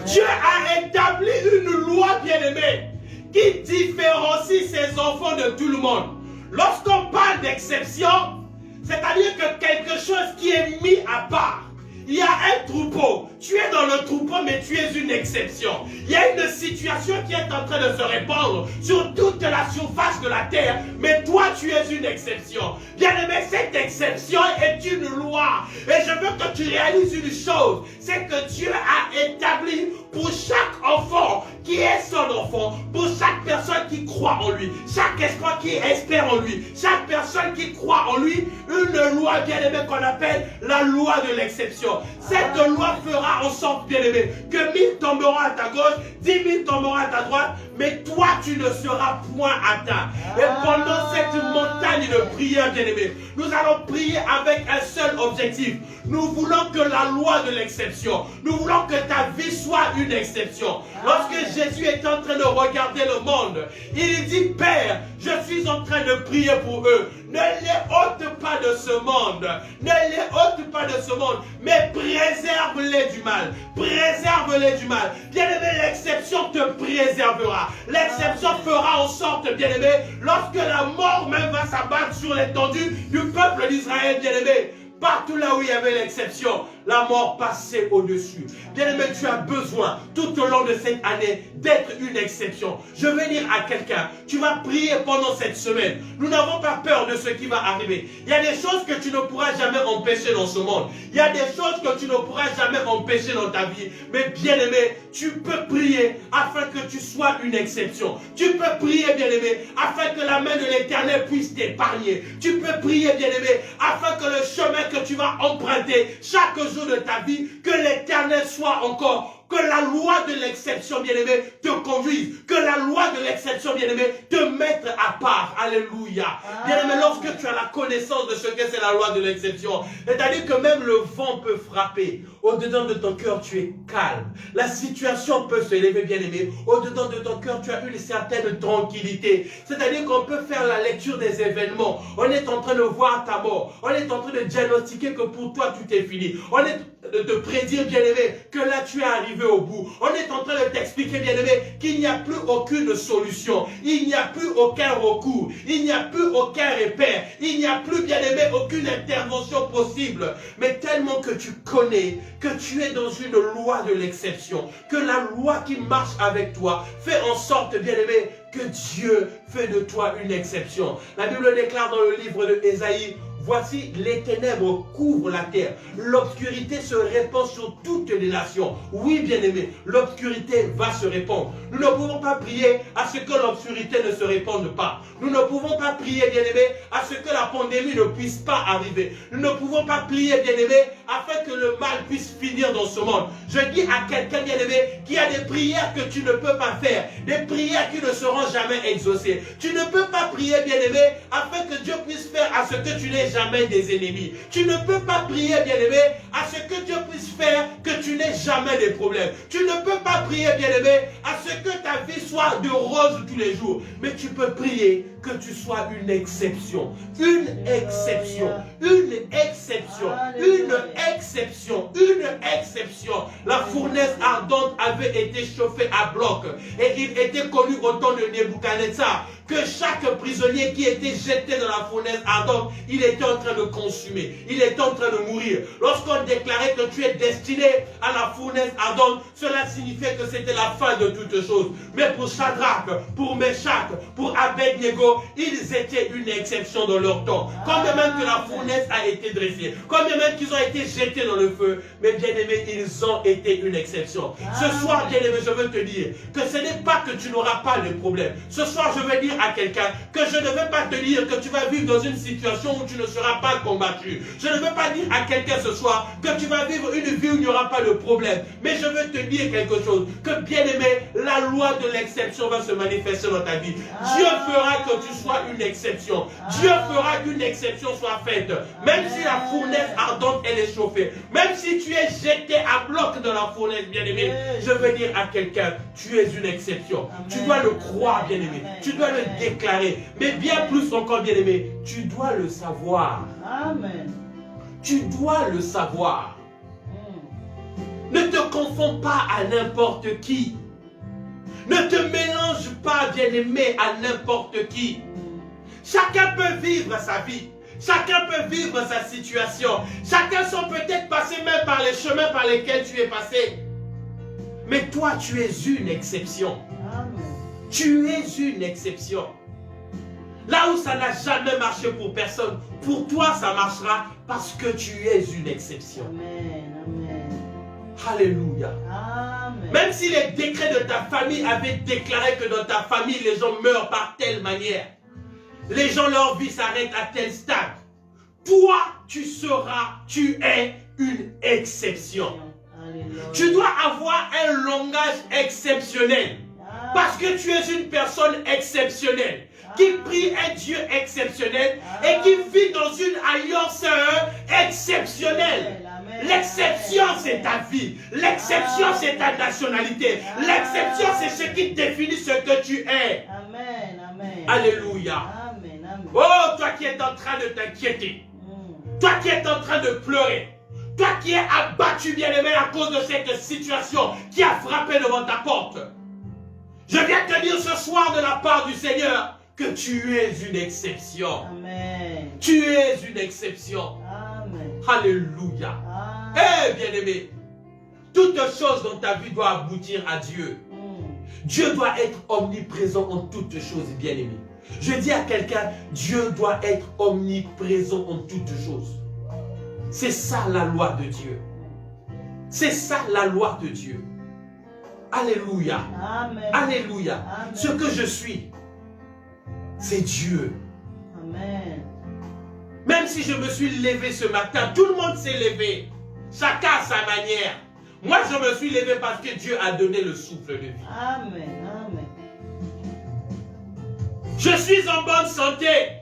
C: Dieu a établi une loi, bien-aimée, qui différencie ses enfants de tout le monde. Lorsqu'on parle d'exception, c'est-à-dire que quelque chose qui est mis à part. Il y a un troupeau. Tu es dans le troupeau, mais tu es une exception. Il y a une situation qui est en train de se répandre sur toute la surface de la terre, mais toi, tu es une exception. Bien-aimé, cette exception est une loi. Et je veux que tu réalises une chose, c'est que Dieu a établi pour chaque enfant qui est son enfant, pour chaque personne qui croit en lui, chaque espoir qui espère en lui, chaque personne qui croit en lui, une loi bien-aimée qu'on appelle la loi de l'exception. Cette loi fera en sorte, bien-aimé, que 1000 tomberont à ta gauche, 10 000 tomberont à ta droite, mais toi tu ne seras point atteint. Et pendant cette montagne de prière, bien-aimé, nous allons prier avec un seul objectif. Nous voulons que la loi de l'exception, nous voulons que ta vie soit une exception. Lorsque Jésus est en train de regarder le monde, il dit, Père, je suis en train de prier pour eux. Ne les ôte pas de ce monde. Ne les ôte pas de ce monde, mais préserve-les du mal. Préserve-les du mal. Bien-aimé, l'exception te préservera. L'exception fera en sorte, bien-aimé, lorsque la mort même va s'abattre sur l'étendue du peuple d'Israël, bien-aimé, partout là où il y avait l'exception, la mort passait au-dessus. Bien-aimé, tu as besoin, tout au long de cette année, d'être une exception. Je vais dire à quelqu'un, tu vas prier pendant cette semaine. Nous n'avons pas peur de ce qui va arriver. Il y a des choses que tu ne pourras jamais empêcher dans ce monde. Il y a des choses que tu ne pourras jamais empêcher dans ta vie. Mais bien-aimé, tu peux prier afin que tu sois une exception. Tu peux prier, bien-aimé, afin que la main de l'Éternel puisse t'épargner. Tu peux prier, bien-aimé, afin que le chemin que tu vas emprunter chaque jour de ta vie, que l'Éternel soit encore, que la loi de l'exception, bien-aimé, te conduise, que la loi de l'exception, bien-aimé, te mette à part. Alléluia. Bien-aimé, lorsque tu as la connaissance de ce que c'est la loi de l'exception, c'est-à-dire que même le vent peut frapper, au-dedans de ton cœur, tu es calme. La situation peut se lever, bien-aimé, au-dedans de ton cœur, tu as une certaine tranquillité. C'est-à-dire qu'on peut faire la lecture des événements. On est en train de voir ta mort. On est en train de diagnostiquer que pour toi, tout est fini. On est de te prédire, bien-aimé, que là, tu es arrivé au bout. On est en train de t'expliquer, bien-aimé, qu'il n'y a plus aucune solution. Il n'y a plus aucun recours. Il n'y a plus aucun repère. Il n'y a plus, bien-aimé, aucune intervention possible. Mais tellement que tu connais que tu es dans une loi de l'exception, que la loi qui marche avec toi fait en sorte, bien-aimé, que Dieu fait de toi une exception. La Bible déclare dans le livre de Ésaïe, voici, les ténèbres couvrent la terre. L'obscurité se répand sur toutes les nations. Oui, bien-aimé, l'obscurité va se répandre. Nous ne pouvons pas prier à ce que l'obscurité ne se répande pas. Nous ne pouvons pas prier, bien-aimé, à ce que la pandémie ne puisse pas arriver. Nous ne pouvons pas prier, bien-aimé, afin que le mal puisse finir dans ce monde. Je dis à quelqu'un, bien-aimé, qu'il y a des prières que tu ne peux pas faire. Des prières qui ne seront jamais exaucées. Tu ne peux pas prier, bien-aimé, afin que Dieu puisse faire à ce que tu n'aies jamais des ennemis. Tu ne peux pas prier, bien-aimé, à ce que Dieu puisse faire que tu n'aies jamais des problèmes. Tu ne peux pas prier, bien-aimé, à ce que ta vie soit de rose tous les jours. Mais tu peux prier que tu sois une exception. Une exception. Une exception. Une exception. Une exception. La fournaise ardente avait été chauffée à bloc. Et il était connu au temps de Nebuchadnezzar que chaque prisonnier qui était jeté dans la fournaise ardente, il était en train de consumer. Il était en train de mourir. Lorsqu'on déclarait que tu es destiné à la fournaise ardente, cela signifiait que c'était la fin de toutes choses. Mais pour Shadrach, pour Meshach, pour Abednego, ils étaient une exception dans leur temps. Combien même que la fournaise a été dressée, combien même qu'ils ont été jetés dans le feu, mais bien aimés, ils ont été une exception. Ce soir, bien aimé, je veux te dire que ce n'est pas que tu n'auras pas de problème. Ce soir, je veux dire à quelqu'un que je ne veux pas te dire que tu vas vivre dans une situation où tu ne seras pas combattu. Je ne veux pas dire à quelqu'un ce soir que tu vas vivre une vie où il n'y aura pas de problème. Mais je veux te dire quelque chose, que bien aimé, la loi de l'exception va se manifester dans ta vie. Dieu fera que tu sois une exception. Dieu fera qu'une exception soit faite. Même si la fournaise ardente elle est chauffée, même si tu es jeté à bloc dans la fournaise, bien aimé, je veux dire à quelqu'un, tu es une exception. Tu dois le croire, bien aimé. Tu dois le déclarer. Mais bien plus encore, bien aimé, tu dois le savoir.
B: Amen.
C: Tu dois le savoir. Ne te confonds pas à n'importe qui. Ne te mélange pas, bien-aimé, à n'importe qui. Chacun peut vivre sa vie. Chacun peut vivre sa situation. Chacun sont peut-être passés même par les chemins par lesquels tu es passé. Mais toi, tu es une exception.
B: Amen.
C: Tu es une exception. Là où ça n'a jamais marché pour personne, pour toi, ça marchera parce que tu es une exception.
B: Amen. Amen.
C: Alléluia.
B: Amen.
C: Même si les décrets de ta famille avaient déclaré que dans ta famille, les gens meurent par telle manière. Les gens, leur vie s'arrête à tel stade. Toi, tu es une exception.
B: Alléluia.
C: Tu dois avoir un langage exceptionnel. Parce que tu es une personne exceptionnelle, qui prie un Dieu exceptionnel et qui vit dans une alliance exceptionnelle. L'exception, c'est ta vie. L'exception, c'est ta nationalité. L'exception, c'est ce qui définit ce que tu es.
B: Amen, amen.
C: Alléluia.
B: Amen, amen.
C: Oh, toi qui es en train de t'inquiéter. Toi qui es en train de pleurer. Toi qui es abattu, bien-aimé, à cause de cette situation qui a frappé devant ta porte. Je viens te dire ce soir de la part du Seigneur que tu es une exception.
B: Amen.
C: Tu es une exception.
B: Amen.
C: Alléluia.
B: Amen.
C: Eh bien-aimé, toute chose dans ta vie doit aboutir à Dieu. Dieu doit être omniprésent en toutes choses, bien-aimé. Je dis à quelqu'un, Dieu doit être omniprésent en toutes choses. C'est ça la loi de Dieu. C'est ça la loi de Dieu. Alléluia.
B: Amen.
C: Alléluia.
B: Amen.
C: Ce que je suis, c'est Dieu.
B: Amen.
C: Même si je me suis levé ce matin, tout le monde s'est levé. Chacun à sa manière. Moi, je me suis levé parce que Dieu a donné le souffle de vie.
B: Amen. Amen.
C: Je suis en bonne santé.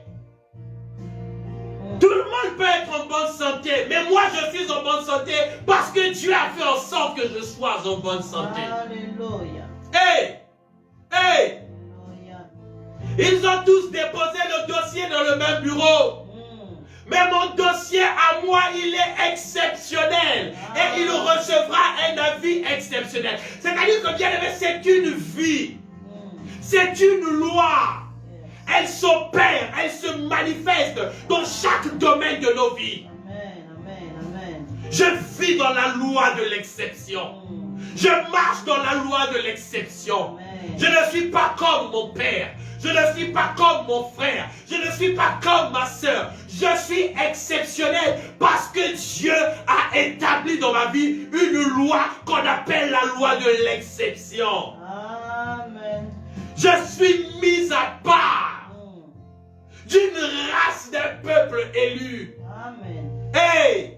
C: Tout le monde peut être en bonne santé, mais moi je suis en bonne santé parce que Dieu a fait en sorte que je sois en bonne santé.
B: Alléluia.
C: Hey! Hey!
B: Alléluia.
C: Ils ont tous déposé le dossier dans le même bureau. Mais mon dossier à moi, il est exceptionnel. Et il recevra un avis exceptionnel. C'est-à-dire que, bien aimé, c'est une vie. C'est une loi. Elle s'opère, elle se manifeste dans chaque domaine de nos vies.
B: Amen. Amen. Amen.
C: Je vis dans la loi de l'exception. Je marche dans la loi de l'exception. Je ne suis pas comme mon père. Je ne suis pas comme mon frère. Je ne suis pas comme ma soeur. Je suis exceptionnel parce que Dieu a établi dans ma vie une loi qu'on appelle la loi de l'exception.
B: Amen.
C: Je suis mis à part d'une race d'un peuple élu.
B: Amen.
C: Hey!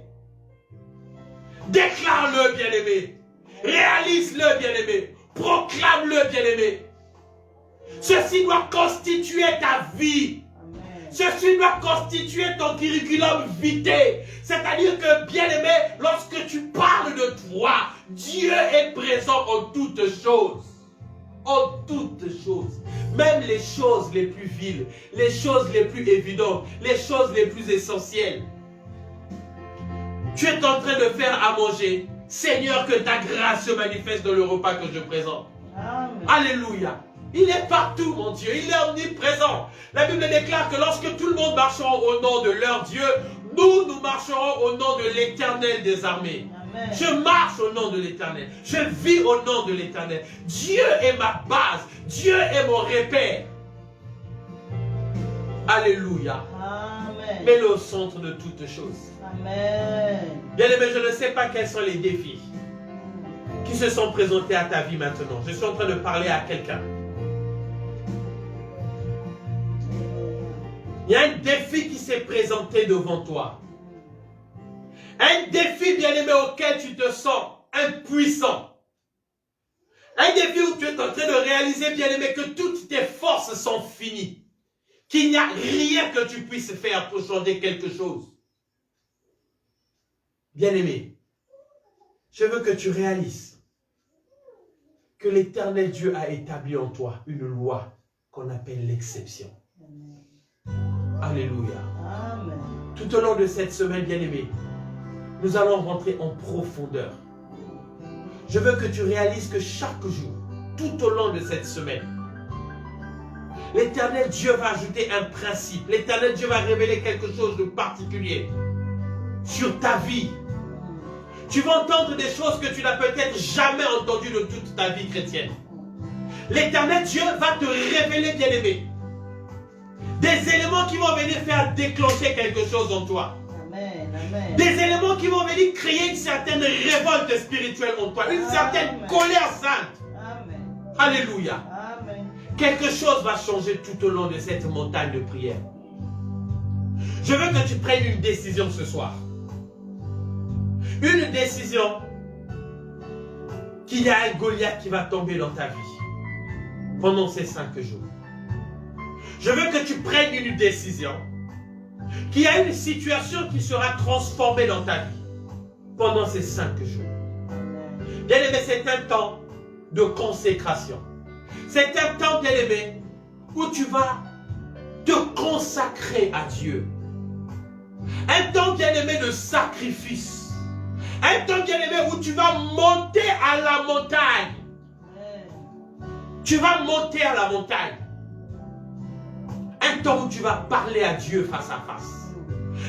C: Déclare-le, bien-aimé. Réalise-le, bien-aimé. Proclame-le, bien-aimé. Ceci doit constituer ta vie.
B: Amen.
C: Ceci doit constituer ton curriculum vitae. C'est-à-dire que, bien-aimé, lorsque tu parles de toi, Dieu est présent en toutes choses. En toutes choses. Même les choses les plus viles, les choses les plus évidentes, les choses les plus essentielles. Tu es en train de faire à manger. Seigneur, que ta grâce se manifeste dans le repas que je présente.
B: Amen.
C: Alléluia. Il est partout, mon Dieu. Il est omniprésent. La Bible déclare que lorsque tout le monde marchera au nom de leur Dieu, nous marcherons au nom de l'Éternel des armées.
B: Amen.
C: Je marche au nom de l'Éternel. Je vis au nom de l'Éternel. Dieu est ma base. Dieu est mon repère. Alléluia.
B: Amen.
C: Mets-le au centre de toutes choses.
B: Amen.
C: Bien-aimé, je ne sais pas quels sont les défis qui se sont présentés à ta vie maintenant. Je suis en train de parler à quelqu'un. Il y a un défi qui s'est présenté devant toi. Un défi, bien-aimé, auquel tu te sens impuissant. Un défi où tu es en train de réaliser, bien-aimé, que toutes tes forces sont finies. Qu'il n'y a rien que tu puisses faire pour changer quelque chose. Bien-aimé, je veux que tu réalises que l'Éternel Dieu a établi en toi une loi qu'on appelle l'exception. Alléluia.
B: Amen.
C: Tout au long de cette semaine, bien-aimé, nous allons rentrer en profondeur. Je veux que tu réalises que chaque jour, tout au long de cette semaine, l'Éternel Dieu va ajouter un principe. L'Éternel Dieu va révéler quelque chose de particulier sur ta vie. Tu vas entendre des choses que tu n'as peut-être jamais entendues de toute ta vie chrétienne. L'Éternel Dieu va te révéler, bien-aimé, des éléments qui vont venir faire déclencher quelque chose en toi.
B: Amen.
C: Des éléments qui vont venir créer une certaine révolte spirituelle en toi, une certaine colère sainte. Alléluia. Quelque chose va changer tout au long de cette montagne de prière. Je veux que tu prennes une décision ce soir. Une décision qu'il y a un Goliath qui va tomber dans ta vie pendant ces 5 jours. Je veux que tu prennes une décision qu'il y a une situation qui sera transformée dans ta vie pendant ces 5 jours. Bien aimé, c'est un temps de consécration. C'est un temps, bien aimé, où tu vas te consacrer à Dieu. Un temps, bien aimé, de sacrifice. Un temps, bien aimé, où tu vas monter à la montagne. Tu vas monter à la montagne. Un temps où tu vas parler à Dieu face à face.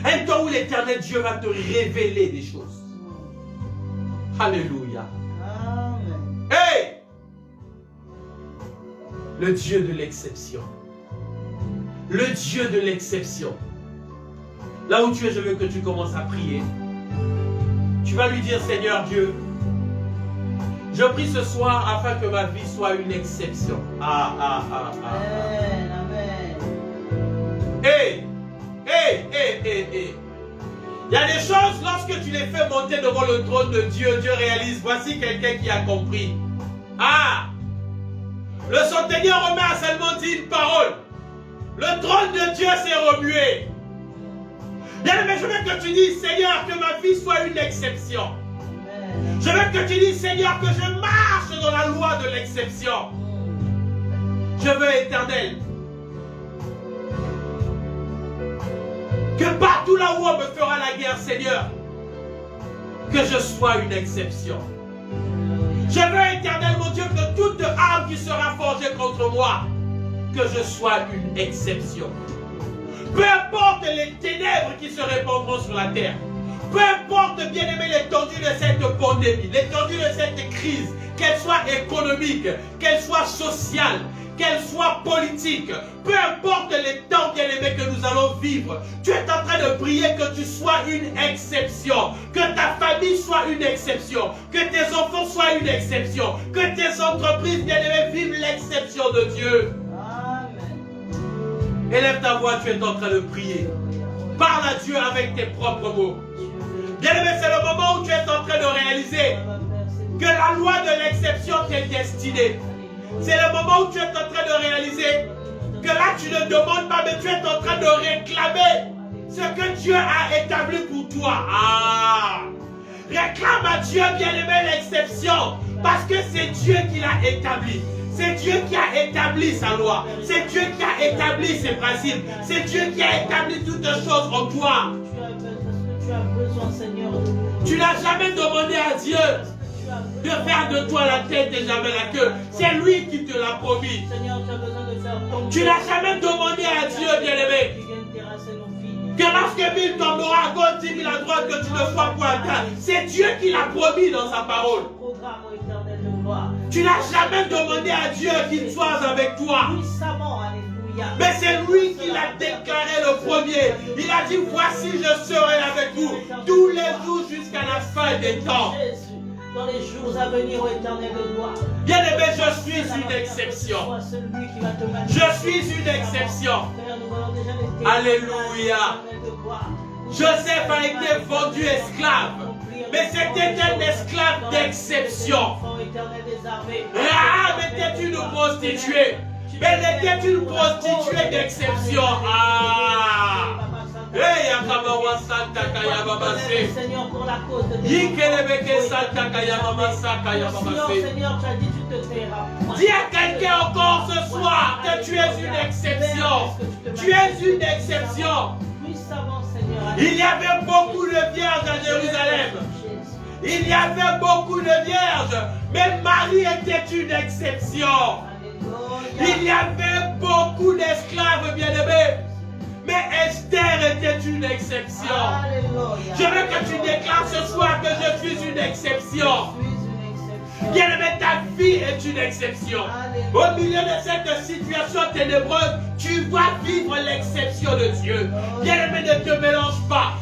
C: Un temps où l'Éternel Dieu va te révéler des choses. Alléluia. Hey! Le Dieu de l'exception. Le Dieu de l'exception. Là où tu es, je veux que tu commences à prier. Tu vas lui dire, Seigneur Dieu, je prie ce soir afin que ma vie soit une exception. Hey! Il y a des choses, lorsque tu les fais monter devant le trône de Dieu, Dieu réalise, voici quelqu'un qui a compris. Le centenier romain a seulement dit une parole. Le trône de Dieu s'est remué. Bien aimé, je veux que tu dises, Seigneur, que ma vie soit une exception. Je veux que tu dises, Seigneur, que je marche dans la loi de l'exception. Je veux, Éternel, que partout là où on me fera la guerre, Seigneur, que je sois une exception. Je veux, Éternel, mon Dieu, que toute arme qui sera forgée contre moi, que je sois une exception. Peu importe les ténèbres qui se répandront sur la terre, peu importe, bien-aimé, l'étendue de cette pandémie, l'étendue de cette crise, qu'elle soit économique, qu'elle soit sociale, qu'elle soit politique, peu importe les temps, bien-aimé, que nous allons vivre, tu es en train de prier que tu sois une exception, que ta famille soit une exception, que tes enfants soient une exception, que tes entreprises, bien-aimées, vivent l'exception de Dieu. Élève ta voix, tu es en train de prier. Parle à Dieu avec tes propres mots. Bien-aimé, c'est le moment où tu es en train de réaliser que la loi de l'exception t'est destinée. C'est le moment où tu es en train de réaliser que là, tu ne demandes pas, mais tu es en train de réclamer ce que Dieu a établi pour toi. Réclame à Dieu, bien-aimé, l'exception, parce que c'est Dieu qui l'a établi. C'est Dieu qui a établi sa loi. C'est Dieu qui a établi ses principes. C'est Dieu qui a établi toutes choses en toi. Tu n'as jamais demandé à Dieu de faire de toi la tête et jamais la queue. C'est lui qui te l'a promis. Tu n'as jamais demandé à Dieu, bien-aimé, que lorsque 1000 tombera à gauche, 10 000 à droite, que tu ne sois point atteint. C'est Dieu qui l'a promis dans sa parole. Tu n'as jamais demandé à Dieu qu'il soit avec toi. Mais c'est lui qui l'a déclaré le premier. Il a dit, voici, je serai avec vous tous les jours jusqu'à la fin des temps.
B: Dans les jours à venir, au Éternel de gloire.
C: Bien-aimé, je suis une exception. Je suis une exception. Alléluia. Joseph a été vendu esclave. Mais c'était un esclave d'exception. Rahab était une prostituée. Mais elle était une prostituée d'exception.
B: Seigneur, pour la cause de Seigneur, tu as dit, tu te tairas.
C: Dis à quelqu'un encore ce soir que tu es une exception. Tu es une exception. Il y avait beaucoup de vierges à Jérusalem. Il y avait beaucoup de vierges, mais Marie était une exception. Il y avait beaucoup d'esclaves, bien-aimés, mais Esther était une exception. Je veux que tu déclares ce soir que je suis une exception. Bien-aimé, ta vie est une exception. Au milieu de cette situation ténébreuse, tu vas vivre l'exception de Dieu. Bien-aimé, ne te mélange pas.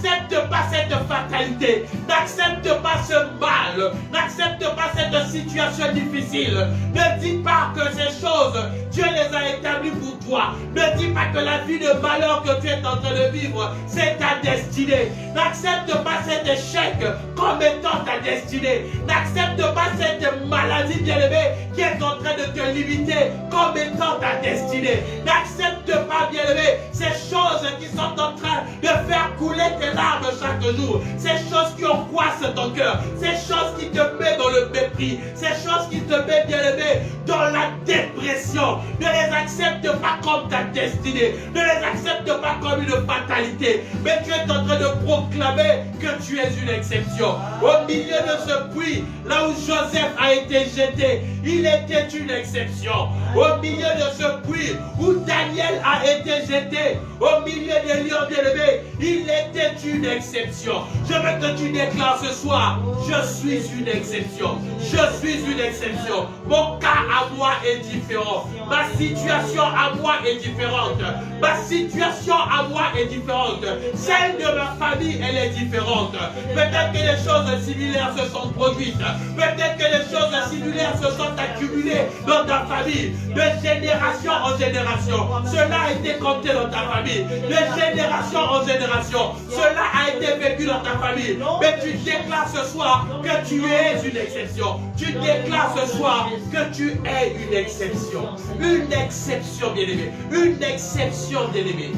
C: N'accepte pas cette fatalité. N'accepte pas ce mal. N'accepte pas cette situation difficile. Ne dis pas que ces choses, Dieu les a établies pour toi. Ne dis pas que la vie de malheur que tu es en train de vivre, c'est ta destinée. N'accepte pas cet échec comme étant ta destinée. N'accepte pas cette maladie bien-aimée qui est en train de te limiter comme étant ta destinée. N'accepte pas, bien-aimé, ces choses qui sont en train de faire couler tes larmes chaque jour. Ces choses qui angoissent ton cœur. Ces choses qui te mettent dans le mépris. Ces choses qui te mettent, bien-aimé, dans la dépression. Ne les accepte pas comme ta destinée. Ne les accepte pas comme une fatalité. Mais tu es en train de proclamer que tu es une exception. Au milieu de ce puits, là où Joseph a été jeté, il était une exception. Au milieu de ce puits où Daniel a été jeté, au milieu des lions bien-aimés, il était une exception. Je veux que tu déclares ce soir, je suis une exception. Je suis une exception. Mon cas à moi est différent. Ma situation à moi est différente. Ma situation à moi est différente. Celle de ma famille, elle est différente. Peut-être que les choses similaires se sont produites. Peut-être que les choses similaires se sont accumulées dans ta famille. De génération en génération. Cela a été compté dans ta famille. De génération en génération. Cela a été vécu dans ta famille. Mais tu déclares ce soir que tu es une exception. Tu déclares ce soir que tu es une exception. Une exception, bien-aimé. Une exception, bien-aimé.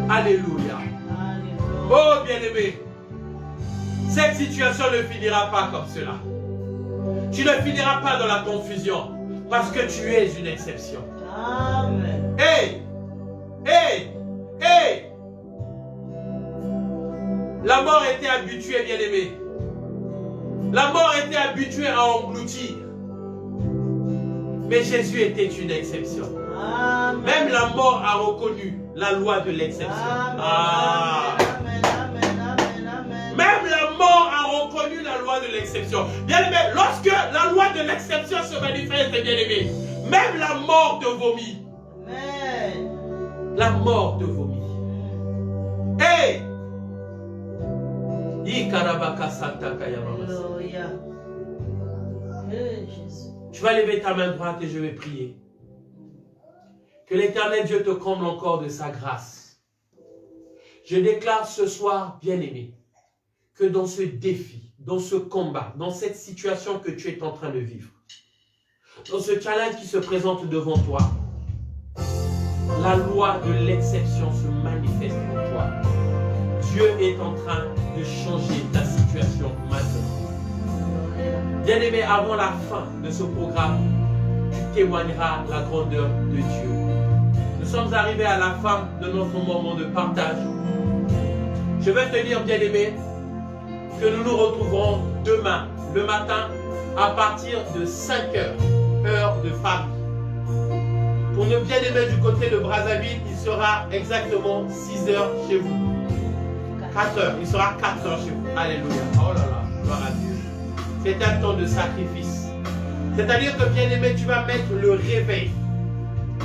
C: Alléluia. Oh, bien-aimé. Cette situation ne finira pas comme cela. Tu ne finiras pas dans la confusion. Parce que tu es une exception.
B: Amen.
C: Hey! Hey! Hey! La mort était habituée, bien-aimé. La mort était habituée à engloutir. Mais Jésus était une exception.
B: Amen.
C: Même la mort a reconnu la loi de l'exception.
B: Amen.
C: Même la mort a reconnu la loi de l'exception. Bien-aimé, lorsque la loi de l'exception se manifeste, bien-aimé, même la mort te vomit.
B: Amen.
C: La mort te vomit. Hey!
B: Alléluia. Jésus.
C: Tu vas lever ta main droite et je vais prier. Que l'Éternel Dieu te comble encore de sa grâce. Je déclare ce soir, bien-aimé, que dans ce défi, dans ce combat, dans cette situation que tu es en train de vivre, dans ce challenge qui se présente devant toi, la loi de l'exception se manifeste en toi. Dieu est en train de changer ta situation maintenant. Bien-aimé, avant la fin de ce programme, tu témoigneras la grandeur de Dieu. Nous sommes arrivés à la fin de notre moment de partage. Je vais te dire, bien-aimé, que nous nous retrouverons demain, le matin, à partir de 5 h, heure de Paris. Pour nos bien-aimés du côté de Brazzaville, il sera exactement 6 h chez vous. 4 h, il sera 4 h chez vous. Alléluia. Oh là là, gloire à Dieu. C'est un temps de sacrifice. C'est-à-dire que, bien-aimé, tu vas mettre le réveil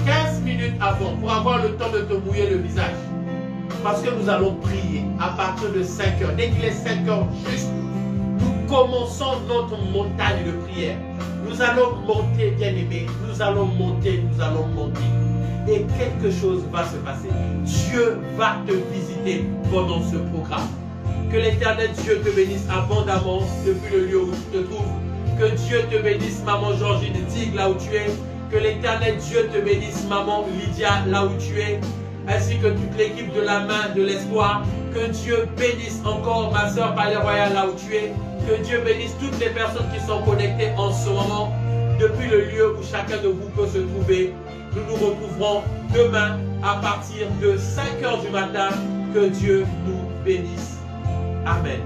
C: 15 minutes avant pour avoir le temps de te mouiller le visage. Parce que nous allons prier à partir de 5 h. Dès qu'il est 5 h juste, nous commençons notre montagne de prière. Nous allons monter, bien-aimé. Nous allons monter, nous allons monter. Et quelque chose va se passer. Dieu va te visiter pendant ce programme. Que l'Éternel Dieu te bénisse abondamment depuis le lieu où tu te trouves. Que Dieu te bénisse, maman Georgine Tig, là où tu es. Que l'Éternel Dieu te bénisse, maman Lydia, là où tu es. Ainsi que toute l'équipe de la main de l'espoir. Que Dieu bénisse encore ma soeur Palais Royal, là où tu es. Que Dieu bénisse toutes les personnes qui sont connectées en ce moment. Depuis le lieu où chacun de vous peut se trouver. Nous nous retrouverons demain à partir de 5 h du matin. Que Dieu nous bénisse. Amen.